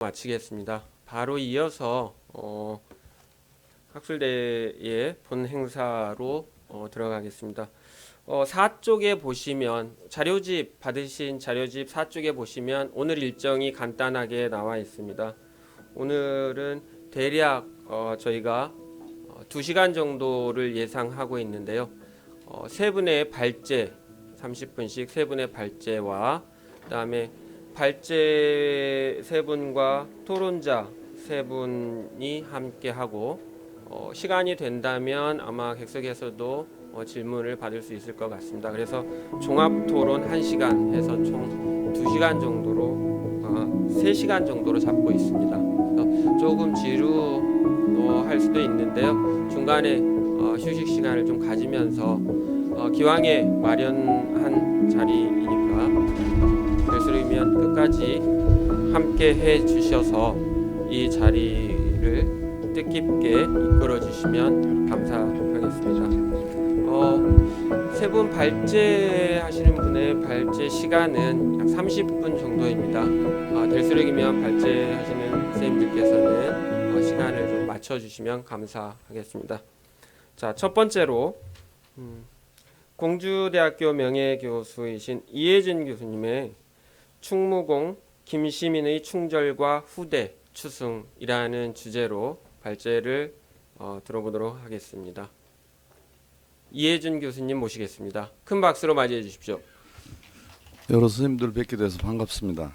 마치겠습니다. 바로 이어서 학술대의 본 행사로 들어가겠습니다. 4쪽에 보시면 자료집 받으신 자료집 4쪽에 보시면 오늘 일정이 간단하게 나와 있습니다. 오늘은 대략 저희가 2시간 정도를 예상하고 있는데요. 세 분의 발제 30분씩 세 분의 발제와 그다음에 발제 세 분과 토론자 세 분이 함께 하고 시간이 된다면 아마 객석에서도 질문을 받을 수 있을 것 같습니다. 그래서 종합 토론 1시간 해서 총 2시간 정도로 3시간 정도로 잡고 있습니다. 조금 지루할 수도 있는데요. 중간에 휴식 시간을 좀 가지면서 기왕에 마련한 자리이니까 될수있으면 끝까지 함께 해 주셔서 이 자리를 뜻깊게 이끌어 주시면 감사하겠습니다. 세 분 발제하시는 분의 발제 시간은 약 30분 정도입니다. 될수록이면 발제하시는 선생님들께서는 시간을 좀 맞춰주시면 감사하겠습니다. 자, 첫 번째로 공주대학교 명예교수이신 이혜진 교수님의 충무공 김시민의 충절과 후대 추승이라는 주제로 발제를 들어보도록 하겠습니다. 이혜진 교수님 모시겠습니다. 큰 박수로 맞이해 주십시오. 여러 선생님들 뵙게 돼서 반갑습니다.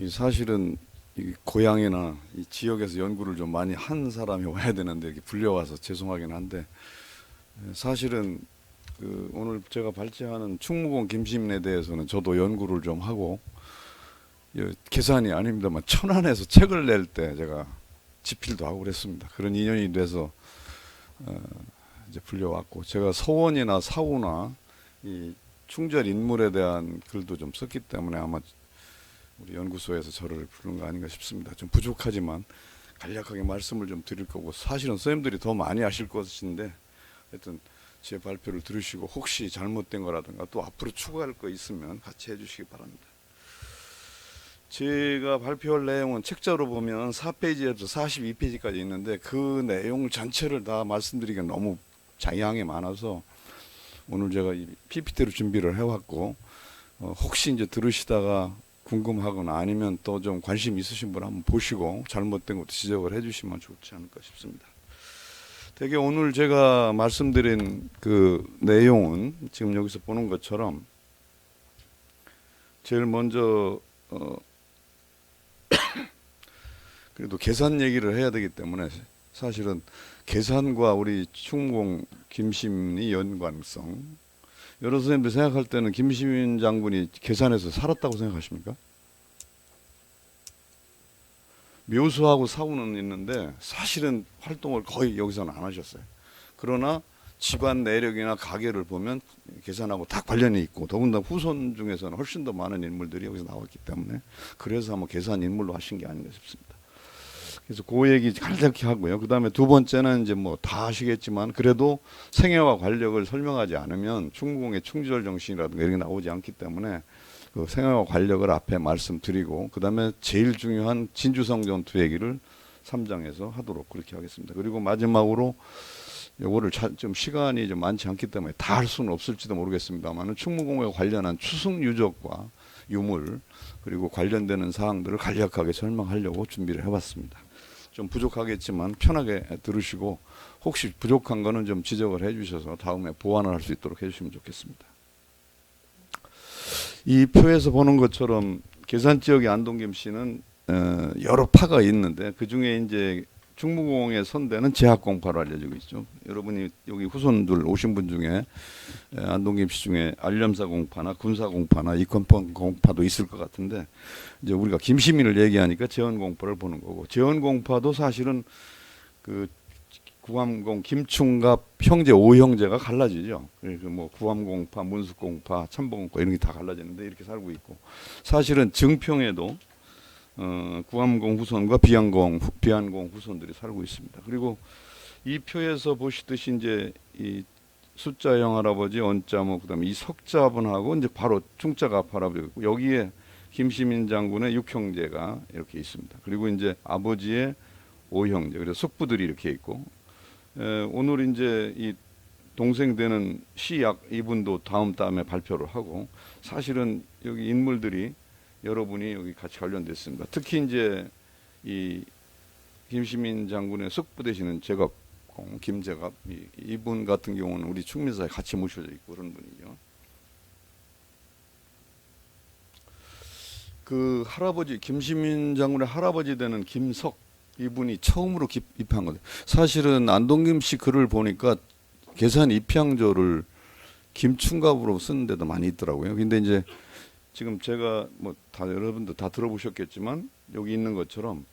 사실은 이 고향이나 이 지역에서 연구를 좀 많이 한 사람이 와야 되는데 이렇게 불려와서 죄송하긴 한데, 사실은 오늘 제가 발제하는 충무공 김시민에 대해서는 저도 연구를 좀 하고, 계산이 아닙니다만 천안에서 책을 낼 때 제가 집필도 하고 그랬습니다. 그런 인연이 돼서 이제 불려왔고, 제가 서원이나 사후나 이 충절 인물에 대한 글도 좀 썼기 때문에 아마 우리 연구소에서 저를 부른 거 아닌가 싶습니다. 좀 부족하지만 간략하게 말씀을 좀 드릴 거고, 사실은 선생님들이 더 많이 아실 것인데 하여튼 제 발표를 들으시고 혹시 잘못된 거라든가 또 앞으로 추가할 거 있으면 같이 해주시기 바랍니다. 제가 발표할 내용은 책자로 보면 4페이지에서 42페이지까지 있는데 그 내용 전체를 다 말씀드리기가 너무 양이 많아서 오늘 제가 이 PPT로 준비를 해왔고, 혹시 이제 들으시다가 궁금하거나 아니면 또 좀 관심 있으신 분 한번 보시고 잘못된 것도 지적을 해주시면 좋지 않을까 싶습니다. 되게 오늘 제가 말씀드린 그 내용은 지금 여기서 보는 것처럼 제일 먼저 그래도 계산 얘기를 해야 되기 때문에 사실은 계산과 우리 충무공 김시민의 연관성, 여러 선생님들 생각할 때는 김시민 장군이 계산에서 살았다고 생각하십니까? 묘수하고 사후는 있는데 사실은 활동을 거의 여기서는 안 하셨어요. 그러나 집안 내력이나 가계를 보면 계산하고 다 관련이 있고, 더군다나 후손 중에서는 훨씬 더 많은 인물들이 여기서 나왔기 때문에 그래서 아마 계산 인물로 하신 게 아닌가 싶습니다. 그래서 그 얘기 간략히 하고요. 그 다음에 두 번째는 이제 뭐 다 아시겠지만 그래도 생애와 관력을 설명하지 않으면 충무공의 충절 정신이라든가 이런 게 나오지 않기 때문에 그 생애와 관력을 앞에 말씀드리고, 그 다음에 제일 중요한 진주성 전투 얘기를 3장에서 하도록 그렇게 하겠습니다. 그리고 마지막으로 요거를 좀 시간이 좀 많지 않기 때문에 다 할 수는 없을지도 모르겠습니다만 충무공에 관련한 추승 유적과 유물 그리고 관련되는 사항들을 간략하게 설명하려고 준비를 해봤습니다. 좀 부족하겠지만 편하게 들으시고 혹시 부족한 거는 좀 지적을 해주셔서 다음에 보완을 할 수 있도록 해주시면 좋겠습니다. 이 표에서 보는 것처럼 계산지역의 안동김 씨는 여러 파가 있는데 그 중에 이제 충무공의 선대는 제학공파로 알려지고 있죠. 여러분이 여기 후손들 오신 분 중에 안동김 씨 중에 안렴사공파나 군사공파나 이권공파도 있을 것 같은데, 이제 우리가 김시민을 얘기하니까 제헌공파를 보는 거고, 제헌공파도 사실은 그 구암공 김충갑 형제 5형제가 갈라지죠. 그래서 뭐 구암공파, 문숙공파, 참봉공파 이런 게 다 갈라지는데 이렇게 살고 있고, 사실은 증평에도 구암공 후손과 비안공 후손들이 살고 있습니다. 그리고 이 표에서 보시듯이 이제 이 숫자형 할아버지, 언자 뭐 그다음에 이 석자분하고 이제 바로 충자갑 할아버지, 여기에 김시민 장군의 6형제가 이렇게 있습니다. 그리고 이제 아버지의 5형제, 그래서 숙부들이 이렇게 있고, 오늘 이제 이 동생 되는 시약 이분도 다음에 발표를 하고, 사실은 여기 인물들이 여러분이 여기 같이 관련됐습니다. 특히 이제 이 김시민 장군의 숙부 되시는 제갑공 김제갑, 이분 같은 경우는 우리 충민사에 같이 모셔져 있고 그런 분이죠. 그 할아버지 김시민 장군의 할아버지 되는 김석, 이분이 처음으로 입회한 거예요. 사실은 안동김 씨 글을 보니까 계산 입향조를 김충갑으로 쓰는 데도 많이 있더라고요. 근데 이제 지금 제가 뭐 다 여러분도 다 들어보셨겠지만 여기 있는 것처럼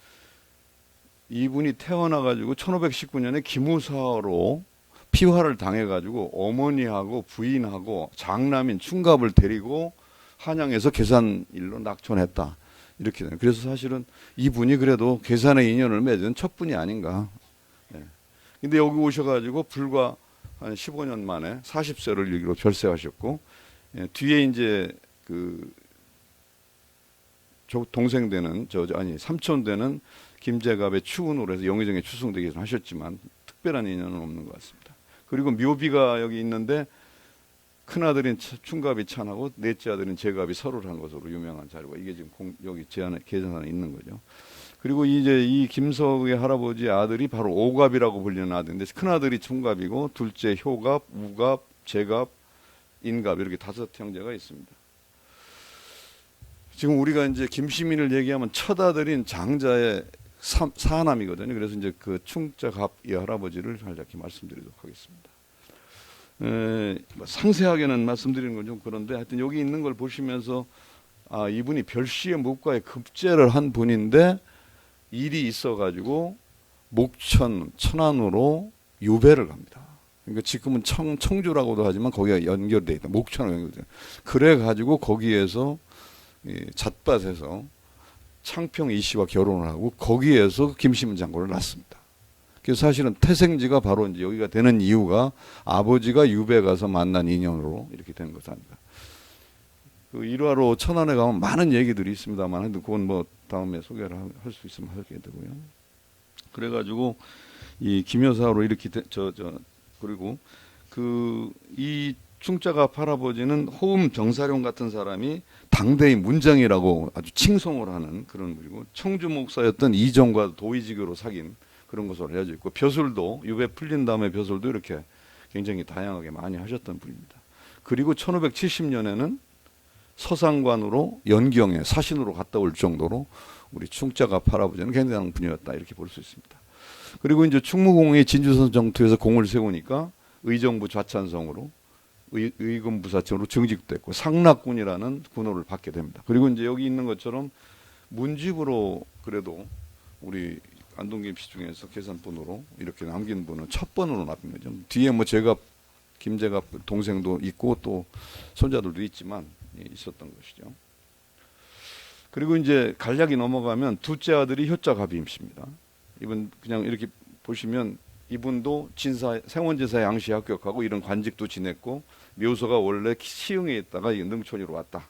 이분이 태어나 가지고 1519년에 기무사로 피화를 당해 가지고 어머니하고 부인하고 장남인 충갑을 데리고 한양에서 계산일로 낙촌했다. 이렇게 돼요. 그래서 사실은 이분이 그래도 계산의 인연을 맺은 첫 분이 아닌가. 예. 근데 여기 오셔가지고 불과 한 15년 만에 40세를 일기로 별세하셨고, 예, 뒤에 이제 그 동생 되는 삼촌 되는 김제갑의 추운으로 해서 영의정에 추승되기 하셨지만 특별한 인연은 없는 것 같습니다. 그리고 묘비가 여기 있는데 큰아들인 충갑이 찬하고 넷째 아들인 제갑이 설을 한 것으로 유명한 자료가 이게 지금 여기 계산안에 있는 거죠. 그리고 이제 이 김석의 할아버지 아들이 바로 오갑이라고 불리는 아들인데 큰아들이 충갑이고 둘째 효갑, 우갑, 제갑, 인갑 이렇게 5형제가 있습니다. 지금 우리가 이제 김시민을 얘기하면 첫 아들인 장자의 사남이거든요. 그래서 이제 그 충자갑 이 할아버지를 살짝 말씀드리도록 하겠습니다. 뭐 상세하게는 말씀드리는 건 좀 그런데 하여튼 여기 있는 걸 보시면서 아, 이분이 별시의 목과에 급제를 한 분인데 일이 있어가지고 목천 천안으로 유배를 갑니다. 그러니까 지금은 청주라고도 하지만 거기가 연결돼 있다. 목천으로 연결돼. 그래가지고 거기에서 잣밭에서 창평 이 씨와 결혼을 하고 거기에서 김시민 장군을 낳습니다. 그래서 사실은 태생지가 바로 이제 여기가 되는 이유가 아버지가 유배 가서 만난 인연으로 이렇게 된 것입니다. 그 일화로 천안에 가면 많은 얘기들이 있습니다만, 그건 뭐 다음에 소개를 할 수 있으면 하게 되고요. 그래가지고 이 김여사로 이렇게 그리고 그 이 충자갑 할아버지는 호음 정사룡 같은 사람이 당대의 문장이라고 아주 칭송을 하는 그런 분이고 청주 목사였던 이정과 도의지교로 사귄 그런 것으로 알려져 있고 벼슬도 유배 풀린 다음에 벼슬도 이렇게 굉장히 다양하게 많이 하셨던 분입니다. 그리고 1570년에는 서상관으로 연경에 사신으로 갔다 올 정도로 우리 충자갑 할아버지는 굉장한 분이었다 이렇게 볼 수 있습니다. 그리고 이제 충무공이 진주선 정투에서 공을 세우니까 의정부 좌찬성으로 의금부사청으로 증직됐고 상락군이라는 군호를 받게 됩니다. 그리고 이제 여기 있는 것처럼 문집으로 그래도 우리 안동김 씨 중에서 계산번호로 이렇게 남긴 분은 첫 번으로 남긴 거죠. 뒤에 뭐 김제갑 동생도 있고 또 손자들도 있지만 있었던 것이죠. 그리고 이제 간략히 넘어가면 둘째 아들이 효자갑임 씨입니다. 이분 그냥 이렇게 보시면 이분도 생원제사에 양시 합격하고 이런 관직도 지냈고 묘소가 원래 시흥에 있다가 능촌으로 왔다.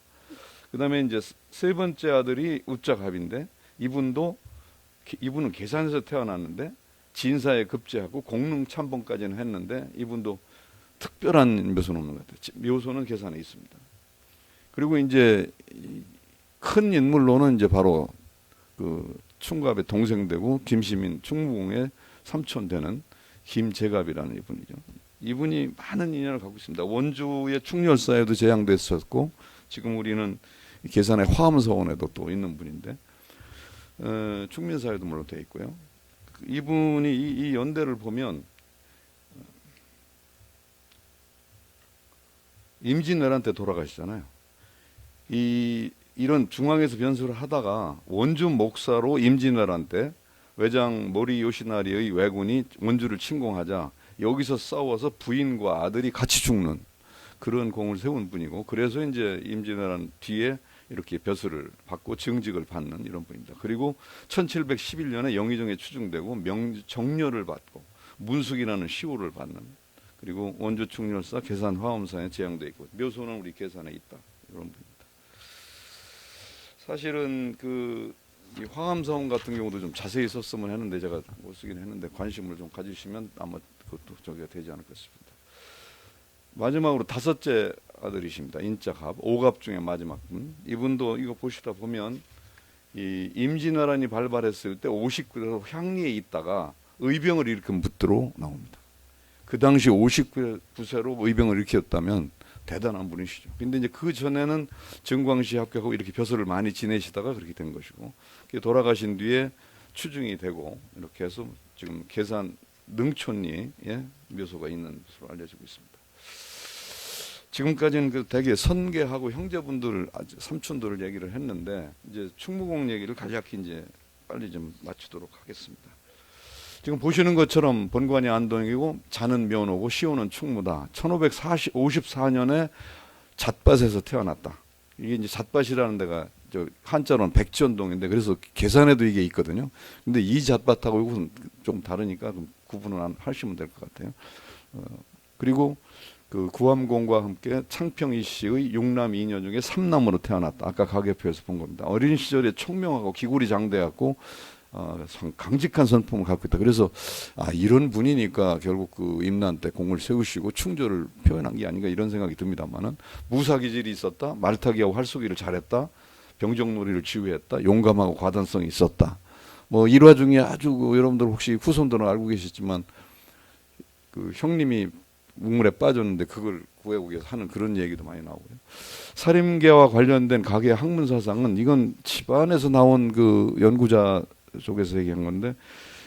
그다음에 이제 세 번째 아들이 우자갑인데 이분은 계산에서 태어났는데 진사에 급제하고 공릉 참봉까지는 했는데 이분도 특별한 묘소는 없는 것 같아요. 묘소는 계산에 있습니다. 그리고 이제 큰 인물로는 이제 바로 그 충갑의 동생 되고 김시민 충무공의 삼촌 되는 김제갑이라는 이분이죠. 이분이 많은 인연을 갖고 있습니다. 원주의 충렬사에도 제향됐었고 지금 우리는 계산의 화엄서원에도 또 있는 분인데 충민사에도 물론 되어 있고요. 이분이 이 연대를 보면 임진왜란 때 돌아가시잖아요. 이런 중앙에서 변수를 하다가 원주 목사로 임진왜란 때 외장 모리 요시나리의 왜군이 원주를 침공하자 여기서 싸워서 부인과 아들이 같이 죽는 그런 공을 세운 분이고 그래서 이제 임진왜란 뒤에 이렇게 벼슬을 받고 증직을 받는 이런 분입니다. 그리고 1711년에 영의정에 추중되고 정렬을 받고 문숙이라는 시호를 받는 그리고 원주 충렬사 계산 화엄사에 제향되어 있고 묘소는 우리 계산에 있다 이런 분입니다. 사실은 이 황암사원 같은 경우도 좀 자세히 썼으면 했는데 제가 못 쓰긴 했는데 관심을 좀 가지시면 아마 그것도 저기가 되지 않을까 싶습니다. 마지막으로 다섯째 아들이십니다. 인자갑, 오갑 중에 마지막 분. 이분도 이거 보시다 보면 이 임진왜란이 발발했을 때 59세로 향리에 있다가 의병을 일으킨 붓대로 나옵니다. 그 당시 59세로 의병을 일으켰다면 대단한 분이시죠. 근데 이제 그 전에는 정광시에 합격하고 이렇게 벼슬을 많이 지내시다가 그렇게 된 것이고, 돌아가신 뒤에 추증이 되고 이렇게 해서 지금 계산 능촌리에 묘소가 있는 것으로 알려지고 있습니다. 지금까지는 대개 선계하고 형제분들, 삼촌들을 얘기를 했는데 이제 충무공 얘기를 간략히 이제 빨리 좀 마치도록 하겠습니다. 지금 보시는 것처럼 본관이 안동이고 자는 면호고 시호는 충무다. 1554년에 잣밭에서 태어났다. 이게 이제 잣밭이라는 데가 저 한자로는 백전동인데 그래서 계산에도 이게 있거든요. 근데 이 잣밭하고 이것은 좀 다르니까 좀 구분을 하시면 될 것 같아요. 그리고 그 구암공과 함께 창평 이씨의 6남 2녀 중에 3남으로 태어났다. 아까 가계표에서 본 겁니다. 어린 시절에 총명하고 기골이 장대했고 강직한 선풍을 갖고 있다. 그래서 이런 분이니까 결국 그 임난 때 공을 세우시고 충조를 표현한 게 아닌가 이런 생각이 듭니다만은 무사기질이 있었다. 말타기하고 활쏘기를 잘했다. 병정놀이를 지휘했다. 용감하고 과단성이 있었다. 뭐 일화 중에 아주 여러분들 혹시 후손들은 알고 계시지만 그 형님이 우물에 빠졌는데 그걸 구해오기 위해서 하는 그런 얘기도 많이 나오고요. 살인계와 관련된 가계 학문 사상은 이건 집안에서 나온 그 연구자 쪽에서 얘기한 건데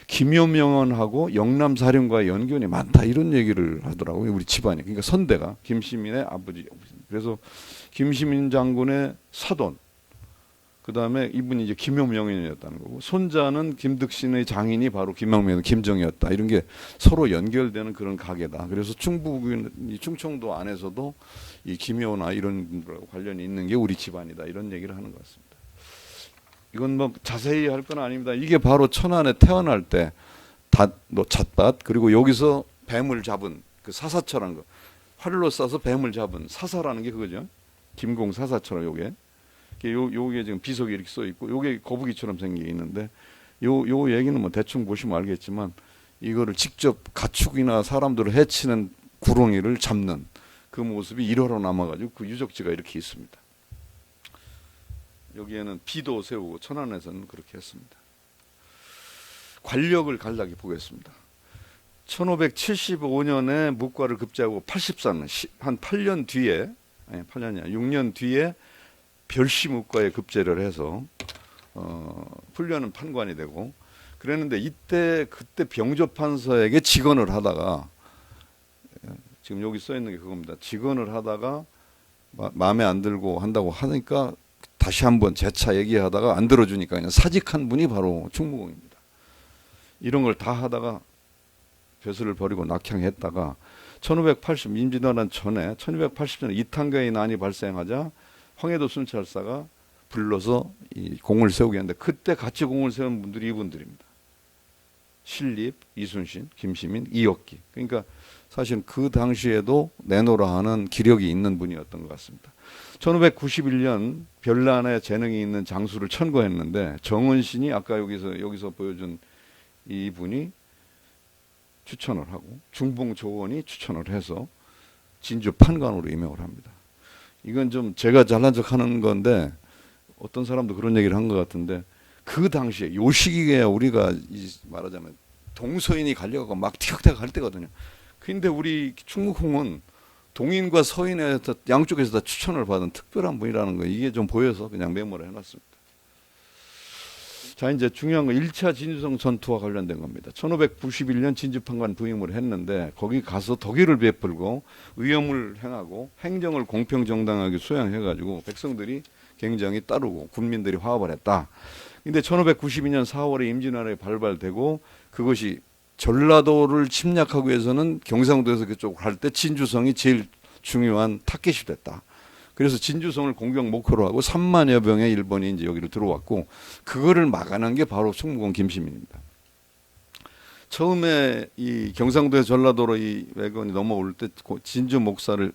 김효명원하고 영남사령과의 연견이 많다 이런 얘기를 하더라고요. 우리 집안이. 그러니까 선대가 김시민의 아버지. 그래서 김시민 장군의 사돈. 그 다음에 이분이 이제 김효명이었다는 거고 손자는 김득신의 장인이 바로 김영명, 김정이었다. 이런 게 서로 연결되는 그런 가게다. 그래서 충청도 안에서도 이 김효나 이런 분들하고 관련이 있는 게 우리 집안이다. 이런 얘기를 하는 것 같습니다. 이건 뭐 자세히 할 건 아닙니다. 이게 바로 천안에 태어날 때 잣밭 그리고 여기서 뱀을 잡은 그 사사처럼 거 활로 쏴서 뱀을 잡은 사사라는 게 그거죠. 김공 사사처럼 요게. 요게 지금 비석이 이렇게 써 있고 요게 거북이처럼 생긴 게 있는데 요 얘기는 뭐 대충 보시면 알겠지만 이거를 직접 가축이나 사람들을 해치는 구렁이를 잡는 그 모습이 일화로 남아가지고 그 유적지가 이렇게 있습니다. 여기에는 비도 세우고 천안에서는 그렇게 했습니다. 관력을 간략히 보겠습니다. 1575년에 묵과를 급제하고 84년 한 8년 뒤에 아니 8년이 아니라 6년 뒤에 별시묵과에 급제를 해서 훈련은 판관이 되고 그랬는데 그때 병조판서에게 직언을 하다가 지금 여기 써 있는 게 그겁니다. 직언을 하다가 마음에 안 들고 한다고 하니까 다시 한번 재차 얘기하다가 안 들어주니까 그냥 사직한 분이 바로 충무공입니다. 이런 걸 다 하다가 벼슬을 버리고 낙향했다가 1580 임진왜란 전에 1280년에 이탄가의 난이 발생하자 황해도 순찰사가 불러서 이 공을 세우게 했는데 그때 같이 공을 세운 분들이 이분들입니다. 신립, 이순신, 김시민, 이옥기. 그러니까 사실 그 당시에도 내노라 하는 기력이 있는 분이었던 것 같습니다. 1591년 별난에 재능이 있는 장수를 천거했는데 정은신이 아까 여기서 보여준 이분이 추천을 하고 중봉조원이 추천을 해서 진주 판관으로 임명을 합니다. 이건 좀 제가 잘난 척하는 건데 어떤 사람도 그런 얘기를 한 것 같은데 그 당시에 요 시기에 우리가 말하자면 동서인이 갈려가고 막 티격태격 할 때거든요. 근데 우리 충무공은 동인과 서인에서 양쪽에서 다 추천을 받은 특별한 분이라는 거 이게 좀 보여서 그냥 메모를 해놨습니다. 자 이제 중요한 건 1차 진주성 전투와 관련된 겁니다. 1591년 진주판관 부임을 했는데 거기 가서 독일을 베풀고 위험을 행하고 행정을 공평정당하게 수행해가지고 백성들이 굉장히 따르고 군민들이 화합을 했다. 근데 1592년 4월에 임진왜란이 발발되고 그것이 전라도를 침략하기 위해서는 경상도에서 그쪽으로 갈 때 진주성이 제일 중요한 타겟이 됐다. 그래서 진주성을 공격 목표로 하고 3만여 명의 일본이 이제 여기를 들어왔고 그거를 막아낸 게 바로 충무공 김시민입니다. 처음에 이 경상도에서 전라도로 이 왜건이 넘어올 때 진주 목사를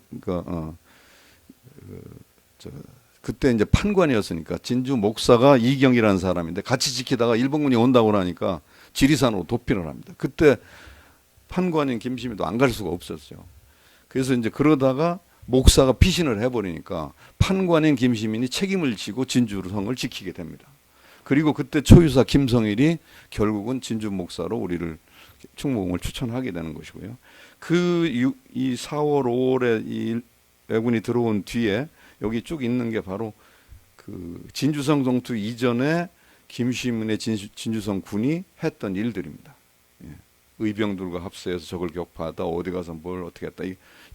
그때 이제 판관이었으니까 진주 목사가 이경이라는 사람인데 같이 지키다가 일본군이 온다고 하니까 지리산으로 도피를 합니다. 그때 판관인 김시민도 안 갈 수가 없었어요. 그래서 이제 그러다가 목사가 피신을 해버리니까 판관인 김시민이 책임을 지고 진주성을 지키게 됩니다. 그리고 그때 초유사 김성일이 결국은 진주 목사로 우리를 충무공을 추천하게 되는 것이고요. 이 4월, 5월에 이 왜군이 들어온 뒤에 여기 쭉 있는 게 바로 그 진주성 동투 이전에 김시민의 진주성 군이 했던 일들입니다. 예. 의병들과 합세해서 적을 격파하다, 어디 가서 뭘 어떻게 했다,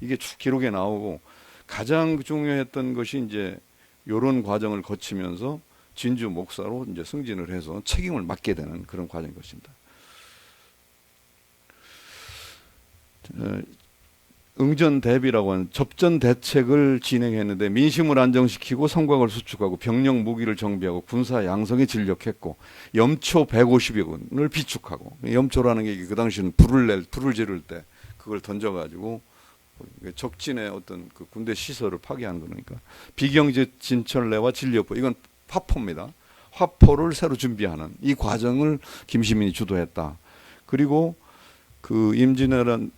이게 쭉 기록에 나오고, 가장 중요했던 것이 이제 이런 과정을 거치면서 진주 목사로 이제 승진을 해서 책임을 맡게 되는 그런 과정인 것입니다. 응전 대비라고 하는 접전 대책을 진행했는데 민심을 안정시키고 성곽을 수축하고 병력 무기를 정비하고 군사 양성에 진력했고 염초 150여 군을 비축하고, 염초라는 게 그 당시는 불을 지를 때 그걸 던져가지고 적진의 어떤 그 군대 시설을 파괴한 거니까, 비경제 진철내와 진력부, 이건 화포입니다. 화포를 새로 준비하는 이 과정을 김시민이 주도했다. 그리고 그 임진왜란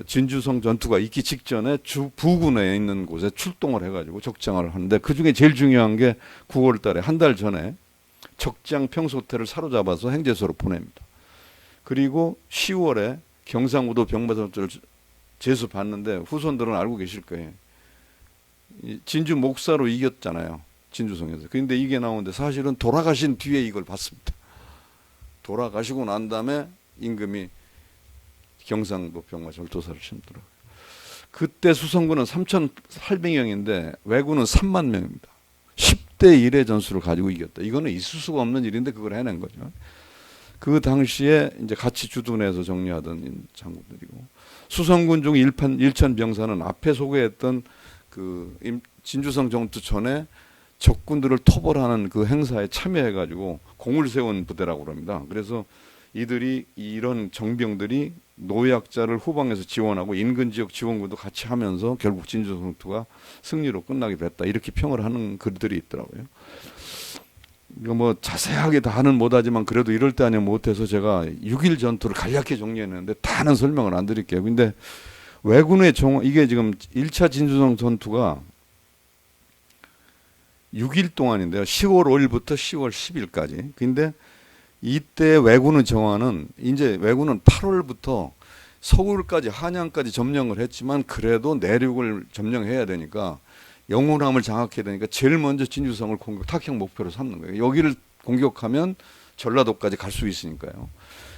진주성 전투가 있기 직전에 부군에 있는 곳에 출동을 해가지고 적장을 하는데, 그 중에 제일 중요한 게 9월달에 한 달 전에 적장 평소태를 사로잡아서 행제소로 보냅니다. 그리고 10월에 경상우도 병마전투를 제수받는데, 후손들은 알고 계실 거예요. 진주 목사로 이겼잖아요, 진주성에서. 그런데 이게 나오는데 사실은 돌아가신 뒤에 이걸 받습니다. 돌아가시고 난 다음에 임금이 경상도 병마 절도사를 심더라고요. 그때 수성군은 3,800명인데 왜군은 3만 명입니다. 10대 1의 전술을 가지고 이겼다. 이거는 있을 수가 없는 일인데 그걸 해낸 거죠. 그 당시에 이제 같이 주둔해서 정리하던 장군들이고, 수성군 중 1천 병사는 앞에 소개했던 그 진주성 전투 전에 적군들을 토벌하는 그 행사에 참여해가지고 공을 세운 부대라고 합니다. 그래서 이런 정병들이 노약자를 후방에서 지원하고 인근 지역 지원군도 같이 하면서 결국 진주성 전투가 승리로 끝나게 됐다, 이렇게 평을 하는 글들이 있더라고요. 이거 뭐 자세하게 다는 못하지만 그래도 이럴 때 아니면 못해서 제가 6.1 전투를 간략히 정리했는데 다는 설명을 안 드릴게요. 근데 왜군의 이게 지금 1차 진주성 전투가 6일 동안인데요. 10월 5일부터 10월 10일까지. 근데 이때 왜군의 정화는, 이제 왜군은 8월부터 서울까지, 한양까지 점령을 했지만 그래도 내륙을 점령해야 되니까, 영호남을 장악해야 되니까 제일 먼저 진주성을 타격 목표로 삼는 거예요. 여기를 공격하면 전라도까지 갈 수 있으니까요.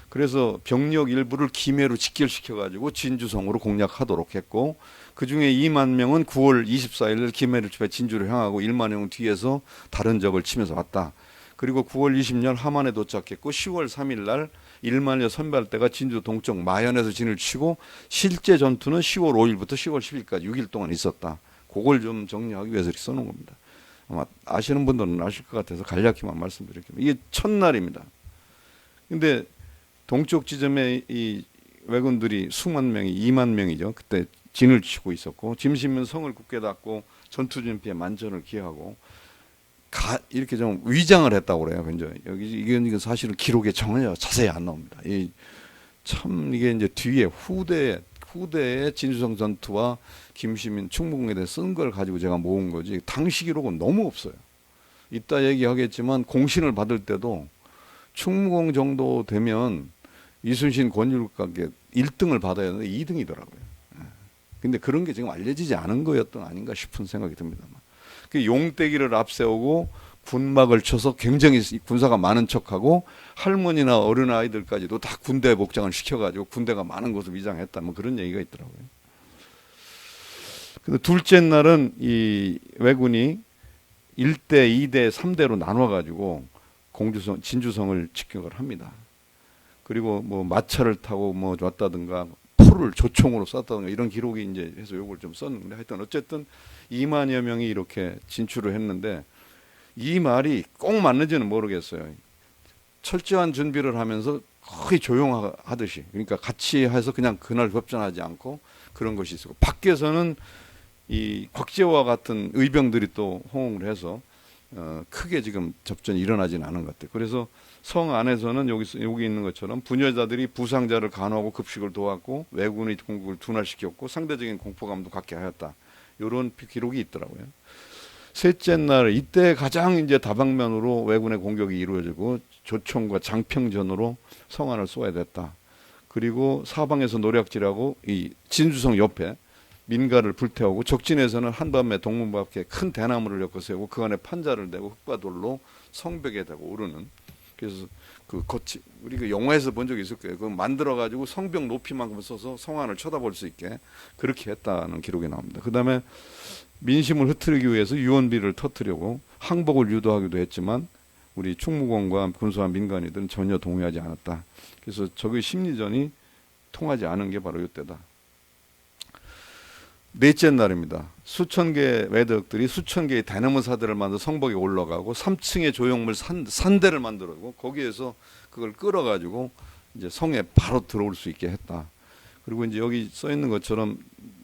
그래서 병력 일부를 김해로 직결시켜가지고 진주성으로 공략하도록 했고, 그중에 2만 명은 9월 24일 김해를 집에 진주를 향하고 1만 명은 뒤에서 다른 적을 치면서 왔다. 그리고 9월 20일 함안에 도착했고 10월 3일 날 1만여 선발대가 진주 동쪽 마현에서 진을 치고, 실제 전투는 10월 5일부터 10월 10일까지 6일 동안 있었다. 그걸 좀 정리하기 위해서 이렇게 써놓은 겁니다. 아마 아시는 분들은 아실 것 같아서 간략히만 말씀드릴게요. 이게 첫날입니다. 근데 동쪽 지점에 이 왜군들이 수만 명이, 2만 명이죠. 그때 진을 치고 있었고, 짐시면 성을 굳게 닫고 전투 준비에 만전을 기하고 이렇게 좀 위장을 했다고 그래요. 이건 사실은 기록에 전혀 자세히 안 나옵니다. 이게 이제 뒤에 후대의 진주성 전투와 김시민 충무공에 대해 쓴 걸 가지고 제가 모은 거지, 당시 기록은 너무 없어요. 이따 얘기하겠지만 공신을 받을 때도 충무공 정도 되면 이순신 권율각에 1등을 받아야 하는데 2등이더라고요. 근데 그런 게 지금 알려지지 않은 거였던 아닌가 싶은 생각이 듭니다만, 그 용대기를 앞세우고 군막을 쳐서 굉장히 군사가 많은 척하고 할머니나 어린 아이들까지도 다 군대 복장을 시켜가지고 군대가 많은 것을 위장했다, 뭐 그런 얘기가 있더라고요. 근데 둘째 날은 이 왜군이 1대, 2대, 3대로 나눠가지고 진주성을 직격을 합니다. 그리고 뭐 마차를 타고 뭐 왔다든가 풀을 조총으로 쐈다든가 이런 기록이 이제 해서 요걸 좀 썼는데, 하여튼 어쨌든 2만여 명이 이렇게 진출을 했는데, 이 말이 꼭 맞는지는 모르겠어요. 철저한 준비를 하면서 거의 조용하듯이, 그러니까 같이 해서 그냥 그날 접전하지 않고 그런 것이 있었고, 밖에서는 이 곽재와 같은 의병들이 또 호응을 해서 크게 지금 접전이 일어나지는 않은 것 같아요. 그래서 성 안에서는 여기 있는 것처럼 부녀자들이 부상자를 간호하고 급식을 도왔고 왜군의 공격을 둔화시켰고 상대적인 공포감도 갖게 하였다. 이런 기록이 있더라고요. 셋째 날 이때 가장 이제 다방면으로 왜군의 공격이 이루어지고 조총과 장평전으로 성 안을 쏘아야 됐다. 그리고 사방에서 노략질하고 이 진주성 옆에 민가를 불태우고 적진에서는 한밤에 동문 밖에 큰 대나무를 엮어 세우고 그 안에 판자를 대고 흙과 돌로 성벽에 대고 오르는. 그래서 그 거치 우리 그 영화에서 본 적이 있을 거예요. 그거 만들어 가지고 성벽 높이만큼 써서 성 안을 쳐다볼 수 있게 그렇게 했다는 기록이 나옵니다. 그다음에 민심을 흐트리기 위해서 유언비를 터뜨리고 항복을 유도하기도 했지만 우리 충무공과 군수와 민간이들은 전혀 동의하지 않았다. 그래서 적의 심리전이 통하지 않은 게 바로 이때다. 넷째 날입니다. 수천 개의 외덕들이 수천 개의 대나무 사대를 만들어 성벽에 올라가고 3층의 조형물 산대를 만들고 거기에서 그걸 끌어가지고 이제 성에 바로 들어올 수 있게 했다. 그리고 이제 여기 써 있는 것처럼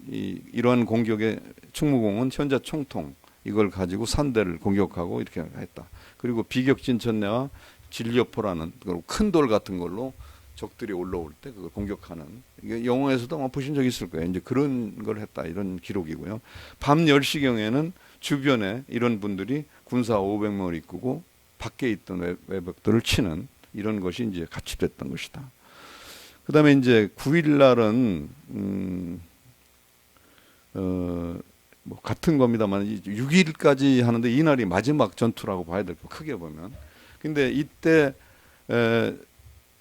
이러한 공격에 충무공은 현자 총통 이걸 가지고 산대를 공격하고 이렇게 했다. 그리고 비격진천내와 진려포라는 큰 돌 같은 걸로 적들이 올라올 때 그걸 공격하는, 이게 영화에서도 아마 보신 적 있을 거예요. 이제 그런 걸 했다, 이런 기록이고요. 밤 10시경에는 주변에 이런 분들이 군사 500명을 이끌고 밖에 있던 외벽들을 치는 이런 것이 이제 갖추됐던 것이다. 그 다음에 이제 9일 날은 뭐 같은 겁니다만 6일까지 하는데 이 날이 마지막 전투라고 봐야 될 거, 크게 보면. 근데 이때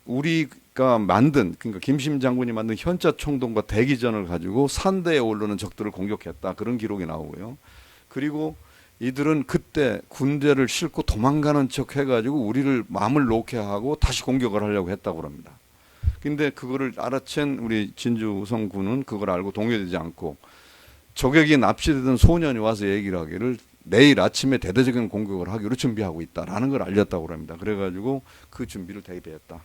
우리가 만든, 그러니까 김심 장군이 만든 현자 총동과 대기전을 가지고 산대에 오르는 적들을 공격했다, 그런 기록이 나오고요. 그리고 이들은 그때 군대를 싣고 도망가는 척 해가지고 우리를 마음을 놓게 하고 다시 공격을 하려고 했다고 합니다. 근데 그거를 알아챈 우리 진주성 군은 그걸 알고 동요되지 않고 적에게 납치되던 소년이 와서 얘기를 하기를 내일 아침에 대대적인 공격을 하기로 준비하고 있다라는 걸 알렸다고 합니다. 그래가지고 그 준비를 대비했다.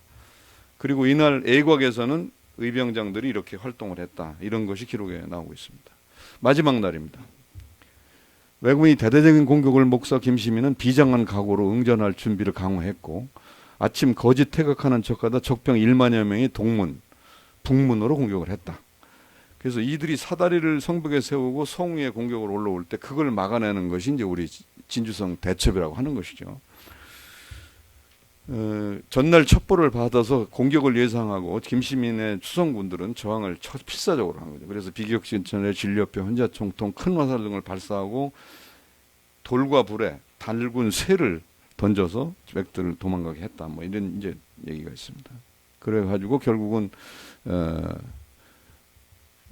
그리고 이날 애곽에서는 의병장들이 이렇게 활동을 했다, 이런 것이 기록에 나오고 있습니다. 마지막 날입니다. 왜군이 대대적인 공격을 목사 김시민은 비장한 각오로 응전할 준비를 강화했고 아침 거짓 퇴각하는 척하다 적병 1만여 명이 동문, 북문으로 공격을 했다. 그래서 이들이 사다리를 성벽에 세우고 성 위에 공격을 올라올 때 그걸 막아내는 것이 이제 우리 진주성 대첩이라고 하는 것이죠. 전날 첩보를 받아서 공격을 예상하고 김시민의 추성군들은 저항을 필사적으로 한 거죠. 그래서 비격진천에 진려표, 현자총통, 큰 화살 등을 발사하고 돌과 불에 달군 쇠를 던져서 백들을 도망가게 했다, 뭐 이런 이제 얘기가 있습니다. 그래가지고 결국은